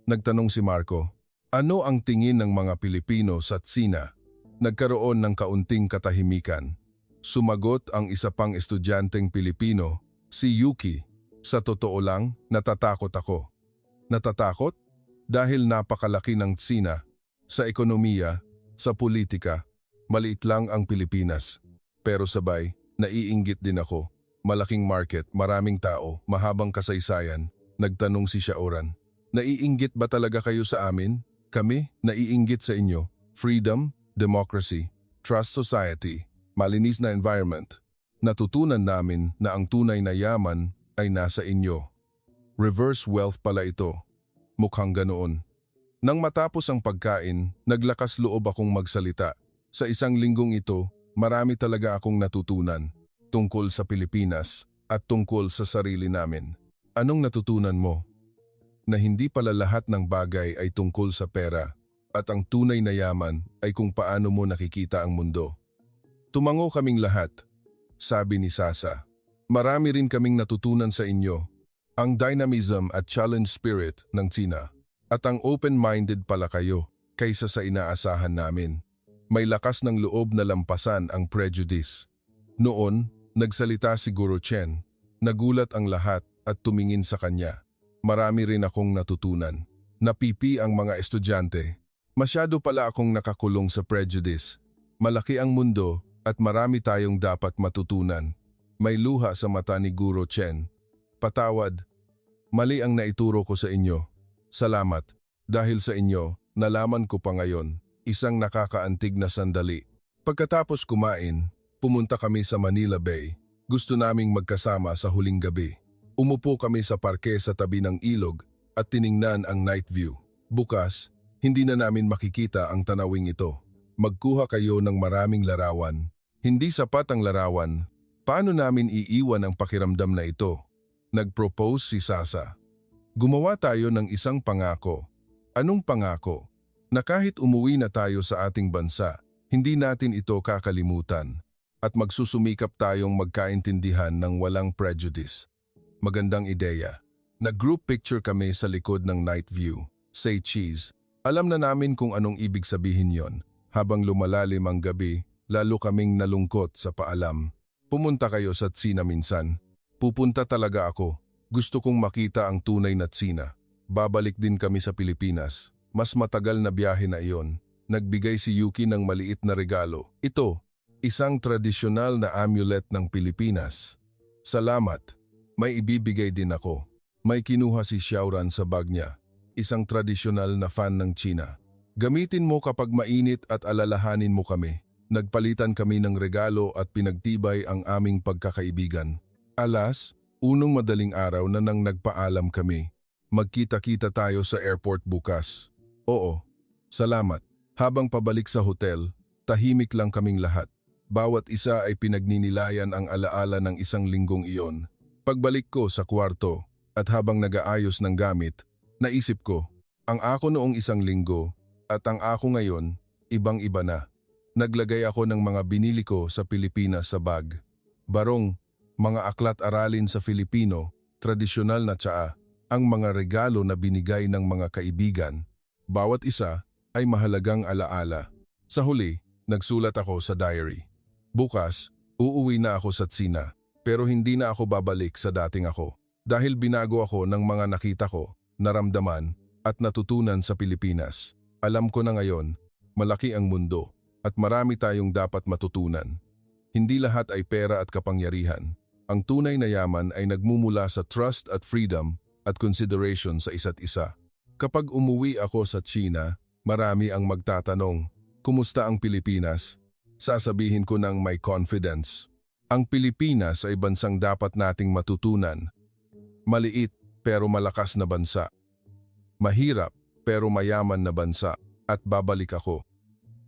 Nagtanong si Marco, ano ang tingin ng mga Pilipino sa Tsina? Nagkaroon ng kaunting katahimikan. Sumagot ang isa pang estudyanteng Pilipino, si Yuki. Sa totoo lang, natatakot ako. Natatakot? Dahil napakalaki ng Tsina. Sa ekonomiya, sa politika, maliit lang ang Pilipinas. Pero sabay, naiinggit din ako. Malaking market, maraming tao, mahabang kasaysayan. Nagtanong si Xiaoran, naiinggit ba talaga kayo sa amin? Kami, naiinggit sa inyo. Freedom, democracy, trust society, malinis na environment. Natutunan namin na ang tunay na yaman ay nasa inyo. Reverse wealth pala ito. Mukhang ganoon. Nang matapos ang pagkain, naglakas loob akong magsalita. Sa isang linggong ito, marami talaga akong natutunan tungkol sa Pilipinas at tungkol sa sarili namin. Anong natutunan mo? Na hindi pala lahat ng bagay ay tungkol sa pera at ang tunay na yaman ay kung paano mo nakikita ang mundo. Tumango kaming lahat, sabi ni Sasa. Marami rin kaming natutunan sa inyo, ang dynamism at challenge spirit ng Tsina. At ang open-minded pala kayo kaysa sa inaasahan namin. May lakas ng loob na lampasan ang prejudice. Noon, nagsalita si Guro Chen. Nagulat ang lahat at tumingin sa kanya. Marami rin akong natutunan. Napipi ang mga estudyante. Masyado pala akong nakakulong sa prejudice. Malaki ang mundo at marami tayong dapat matutunan. May luha sa mata ni Guro Chen. Patawad. Mali ang naituro ko sa inyo. Salamat. Dahil sa inyo, nalaman ko pa ngayon, isang nakakaantig na sandali. Pagkatapos kumain, pumunta kami sa Manila Bay. Gusto naming magkasama sa huling gabi. Umupo kami sa parke sa tabi ng ilog at tiningnan ang night view. Bukas, hindi na namin makikita ang tanawing ito. Magkuha kayo ng maraming larawan. Hindi sapat ang larawan. Paano namin iiwan ang pakiramdam na ito? Nag-propose si Sasa. Gumawa tayo ng isang pangako. Anong pangako? Na kahit umuwi na tayo sa ating bansa, hindi natin ito kakalimutan. At magsusumikap tayong magkaintindihan ng walang prejudice. Magandang ideya. Nag-group picture kami sa likod ng night view. Say cheese. Alam na namin kung anong ibig sabihin yon. Habang lumalalim ang gabi, lalo kaming nalungkot sa paalam. Pumunta kayo sa Tsina minsan. Pupunta talaga ako. Gusto kong makita ang tunay na Tsina. Babalik din kami sa Pilipinas. Mas matagal na biyahe na iyon. Nagbigay si Yuki ng maliit na regalo. Ito, isang tradisyonal na amulet ng Pilipinas. Salamat. May ibibigay din ako. May kinuha si Xiaoran sa bag niya. Isang tradisyonal na fan ng China. Gamitin mo kapag mainit at alalahanin mo kami. Nagpalitan kami ng regalo at pinagtibay ang aming pagkakaibigan. Unong madaling araw na nang nagpaalam kami. Magkita-kita tayo sa airport bukas. Oo, salamat. Habang pabalik sa hotel, tahimik lang kaming lahat. Bawat isa ay pinagninilayan ang alaala ng isang linggong iyon. Pagbalik ko sa kwarto at habang nag-aayos ng gamit, naisip ko, ang ako noong isang linggo at ang ako ngayon, ibang-iba na. Naglagay ako ng mga binili ko sa Pilipinas sa bag. Barong, mga aklat-aralin sa Filipino, tradisyonal na tsaa, ang mga regalo na binigay ng mga kaibigan. Bawat isa ay mahalagang alaala. Sa huli, nagsulat ako sa diary. Bukas, Uuwi na ako sa Tsina, pero hindi na ako babalik sa dating ako. Dahil binago ako ng mga nakita ko, naramdaman, at natutunan sa Pilipinas. Alam ko na ngayon, malaki ang mundo, at marami tayong dapat matutunan. Hindi lahat ay pera at kapangyarihan. Ang tunay na yaman ay nagmumula sa trust at freedom at consideration sa isa't isa. Kapag umuwi ako sa China, marami ang magtatanong, kumusta ang Pilipinas? Sasabihin ko ng may confidence. Ang Pilipinas ay bansang dapat nating matutunan. Maliit pero malakas na bansa. Mahirap pero mayaman na bansa, at babalik ako.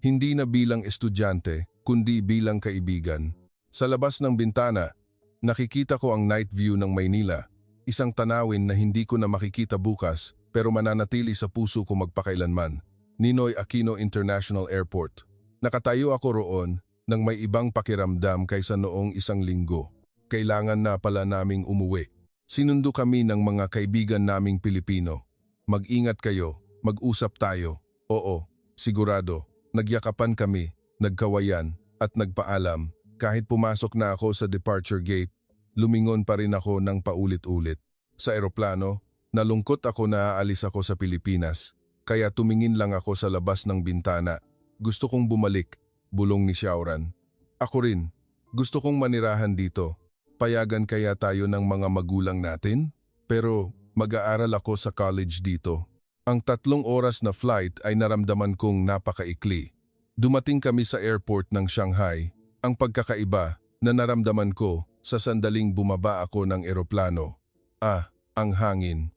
Hindi na bilang estudyante, kundi bilang kaibigan. Sa labas ng bintana, nakikita ko ang night view ng Maynila, isang tanawin na hindi ko na makikita bukas pero mananatili sa puso ko magpakailanman. Ninoy Aquino International Airport. Nakatayo ako roon nang may ibang pakiramdam kaysa noong isang linggo. Kailangan na pala naming umuwi. Sinundo kami ng mga kaibigan naming Pilipino. Mag-ingat kayo, mag-usap tayo. Oo, sigurado. Nagyakapan kami, nagkawayan, at nagpaalam. Kahit pumasok na ako sa departure gate, lumingon pa rin ako ng paulit-ulit. Sa eroplano, nalungkot ako na aalis ako sa Pilipinas. Kaya tumingin lang ako sa labas ng bintana. Gusto kong bumalik, bulong ni Xiaoran. Ako rin, gusto kong manirahan dito. Payagan kaya tayo ng mga magulang natin? Pero mag-aaral ako sa college dito. Ang 3 oras na flight ay naramdaman kong napakaikli. Dumating kami sa airport ng Shanghai. Ang pagkakaiba na naramdaman ko sa sandaling bumaba ako ng eroplano. Ang hangin.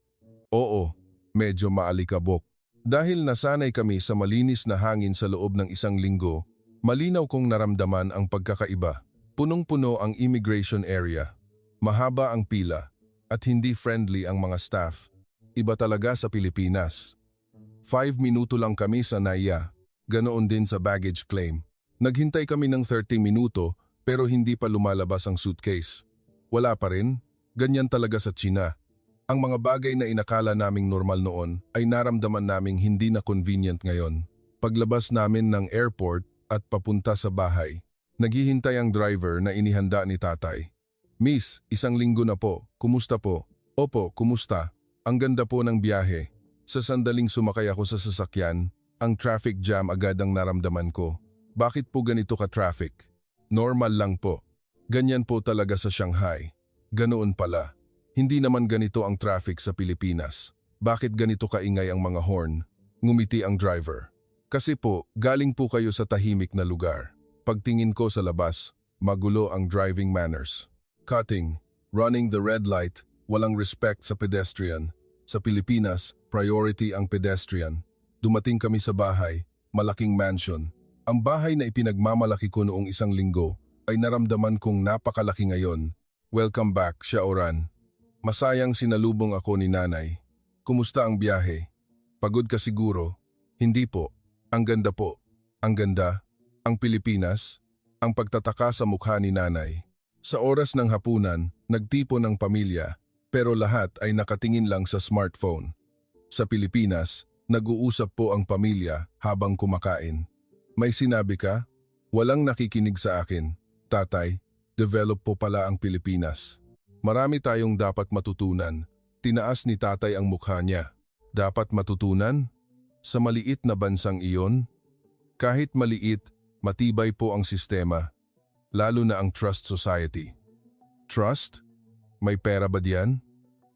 Oo, medyo maalikabok. Dahil nasanay kami sa malinis na hangin sa loob ng isang linggo, malinaw kong naramdaman ang pagkakaiba. Punong-puno ang immigration area. Mahaba ang pila at hindi friendly ang mga staff. Iba talaga sa Pilipinas. 5 minuto lang kami sa NAIA. Ganoon din sa baggage claim. Naghintay kami ng 30 minuto pero hindi pa lumalabas ang suitcase. Wala pa rin. Ganyan talaga sa China. Ang mga bagay na inakala naming normal noon ay naramdaman naming hindi na convenient ngayon. Paglabas namin ng airport at papunta sa bahay, naghihintay ang driver na inihanda ni tatay. Miss, 1 linggo na po. Kumusta po? Opo, kumusta? Ang ganda po ng biyahe. Sa sandaling sumakay ako sa sasakyan, ang traffic jam agad ang naramdaman ko. Bakit po ganito ka-traffic? Normal lang po. Ganyan po talaga sa Shanghai. Ganoon pala. Hindi naman ganito ang traffic sa Pilipinas. Bakit ganito kaingay ang mga horn? Ngumiti ang driver. Kasi po, galing po kayo sa tahimik na lugar. Pagtingin ko sa labas, magulo ang driving manners. Cutting, running the red light, walang respect sa pedestrian. Sa Pilipinas, priority ang pedestrian. Dumating kami sa bahay, malaking mansion. Ang bahay na ipinagmamalaki ko noong 1 linggo ay naramdaman kong napakalaki ngayon. Welcome back, Xiaoran. Masayang sinalubong ako ni nanay. Kumusta ang biyahe? Pagod ka siguro? Hindi po. Ang ganda po. Ang ganda. Ang Pilipinas. Ang pagtataka sa mukha ni nanay. Sa oras ng hapunan, nagtipon ang pamilya, pero lahat ay nakatingin lang sa smartphone. Sa Pilipinas, nag-uusap po ang pamilya habang kumakain. May sinabi ka? Walang nakikinig sa akin. Tatay, develop po pala ang Pilipinas. Marami tayong dapat matutunan. Tinaas ni tatay ang mukha niya. Dapat matutunan? Sa maliit na bansang iyon? Kahit maliit, matibay po ang sistema. Lalo na ang trust society. Trust? May pera ba diyan?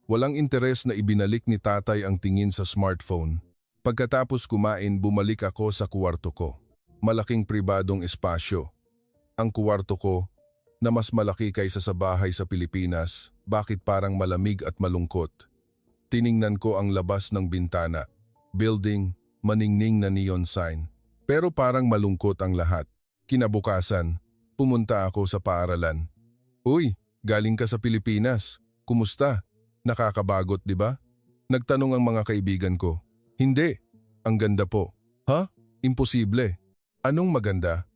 Walang interes na ibinalik ni tatay ang tingin sa smartphone. Pagkatapos kumain, bumalik ako sa kuwarto ko. Malaking pribadong espasyo. Ang kuwarto ko, na mas malaki kaysa sa bahay sa Pilipinas, bakit parang malamig at malungkot? Tiningnan ko ang labas ng bintana. Building, maningning na neon sign. Pero parang malungkot ang lahat. Kinabukasan, pumunta ako sa paaralan. Uy, galing ka sa Pilipinas. Kumusta? Nakakabagot, di ba? Nagtanong ang mga kaibigan ko. Hindi. Ang ganda po. Ha? Imposible. Anong maganda?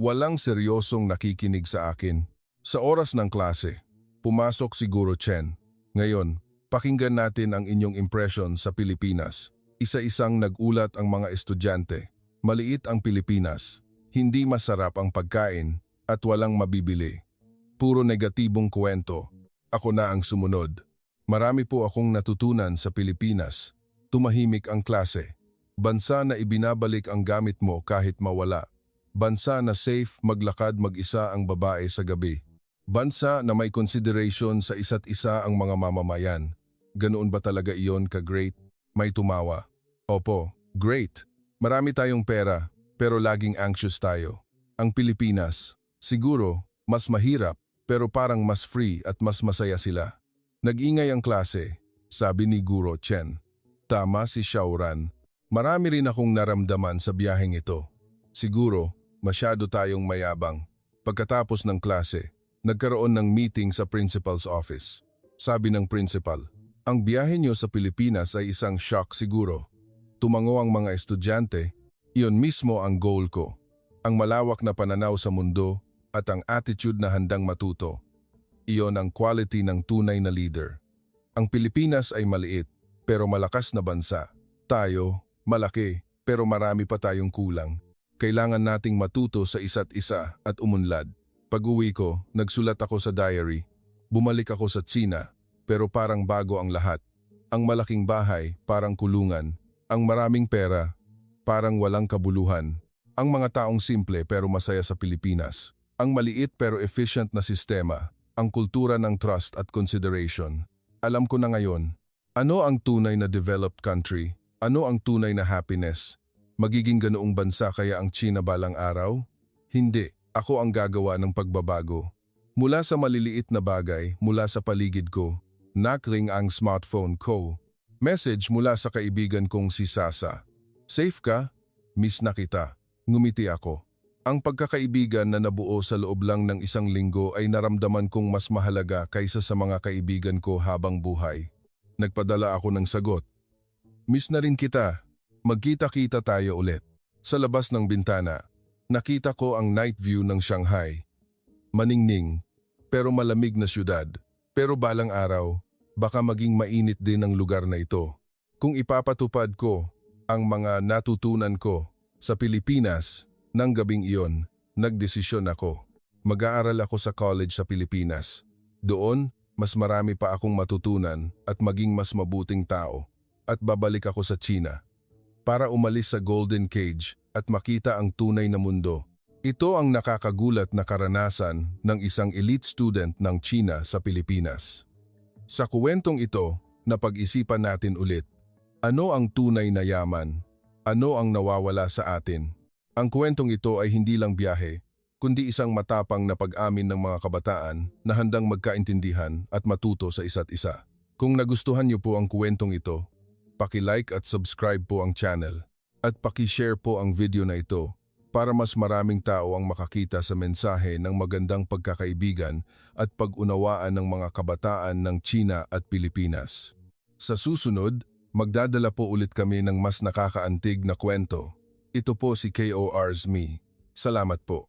Walang seryosong nakikinig sa akin. Sa oras ng klase, pumasok si Guro Chen. Ngayon, pakinggan natin ang inyong impression sa Pilipinas. Isa-isang nag-ulat ang mga estudyante. Maliit ang Pilipinas. Hindi masarap ang pagkain at walang mabibili. Puro negatibong kwento. Ako na ang sumunod. Marami po akong natutunan sa Pilipinas. Tumahimik ang klase. Bansa na ibinabalik ang gamit mo kahit mawala. Bansa na safe maglakad mag-isa ang babae sa gabi. Bansa na may consideration sa isa't isa ang mga mamamayan. Ganoon ba talaga iyon ka-great? May tumawa. Opo, great. Marami tayong pera, pero laging anxious tayo. Ang Pilipinas, siguro, mas mahirap, pero parang mas free at mas masaya sila. Nag-ingay ang klase, sabi ni Guro Chen. Tama si Xiaoran. Marami rin akong naramdaman sa biyaheng ito. Siguro, masyado tayong mayabang. Pagkatapos ng klase, nagkaroon ng meeting sa principal's office. Sabi ng principal, ang biyahe niyo sa Pilipinas ay isang shock siguro. Tumango ang mga estudyante, iyon mismo ang goal ko. Ang malawak na pananaw sa mundo at ang attitude na handang matuto. Iyon ang quality ng tunay na leader. Ang Pilipinas ay maliit, pero malakas na bansa. Tayo, malaki, pero marami pa tayong kulang. Kailangan nating matuto sa isa't isa at umunlad. Pag-uwi ko, nagsulat ako sa diary. Bumalik ako sa Tsina, pero parang bago ang lahat. Ang malaking bahay, parang kulungan. Ang maraming pera, parang walang kabuluhan. Ang mga taong simple pero masaya sa Pilipinas. Ang maliit pero efficient na sistema. Ang kultura ng trust at consideration. Alam ko na ngayon, ano ang tunay na developed country? Ano ang tunay na happiness? Magiging ganoong bansa kaya ang China balang araw? Hindi, ako ang gagawa ng pagbabago. Mula sa maliliit na bagay, mula sa paligid ko, nakring ang smartphone ko. Message mula sa kaibigan kong si Sasa. Safe ka? Miss na kita. Ngumiti ako. Ang pagkakaibigan na nabuo sa loob lang ng isang linggo ay naramdaman kong mas mahalaga kaysa sa mga kaibigan ko habang buhay. Nagpadala ako ng sagot. Miss na rin kita. Magkita-kita tayo ulit. Sa labas ng bintana, nakita ko ang night view ng Shanghai. Maningning, pero malamig na syudad. Pero balang araw, baka maging mainit din ang lugar na ito. Kung ipapatupad ko ang mga natutunan ko sa Pilipinas, nang gabing iyon, nagdesisyon ako. Mag-aaral ako sa college sa Pilipinas. Doon, mas marami pa akong matutunan at maging mas mabuting tao. At babalik ako sa China para umalis sa Golden Cage at makita ang tunay na mundo. Ito ang nakakagulat na karanasan ng isang elite student ng China sa Pilipinas. Sa kwentong ito, napag-isipan natin ulit, ano ang tunay na yaman? Ano ang nawawala sa atin? Ang kwentong ito ay hindi lang biyahe, kundi isang matapang na pag-amin ng mga kabataan na handang magkaintindihan at matuto sa isa't isa. Kung nagustuhan niyo po ang kwentong ito, paki-like at subscribe po ang channel at paki-share po ang video na ito para mas maraming tao ang makakita sa mensahe ng magandang pagkakaibigan at pag-unawaan ng mga kabataan ng China at Pilipinas. Sa susunod, magdadala po ulit kami ng mas nakakaantig na kwento. Ito po si KOR's Me. Salamat po.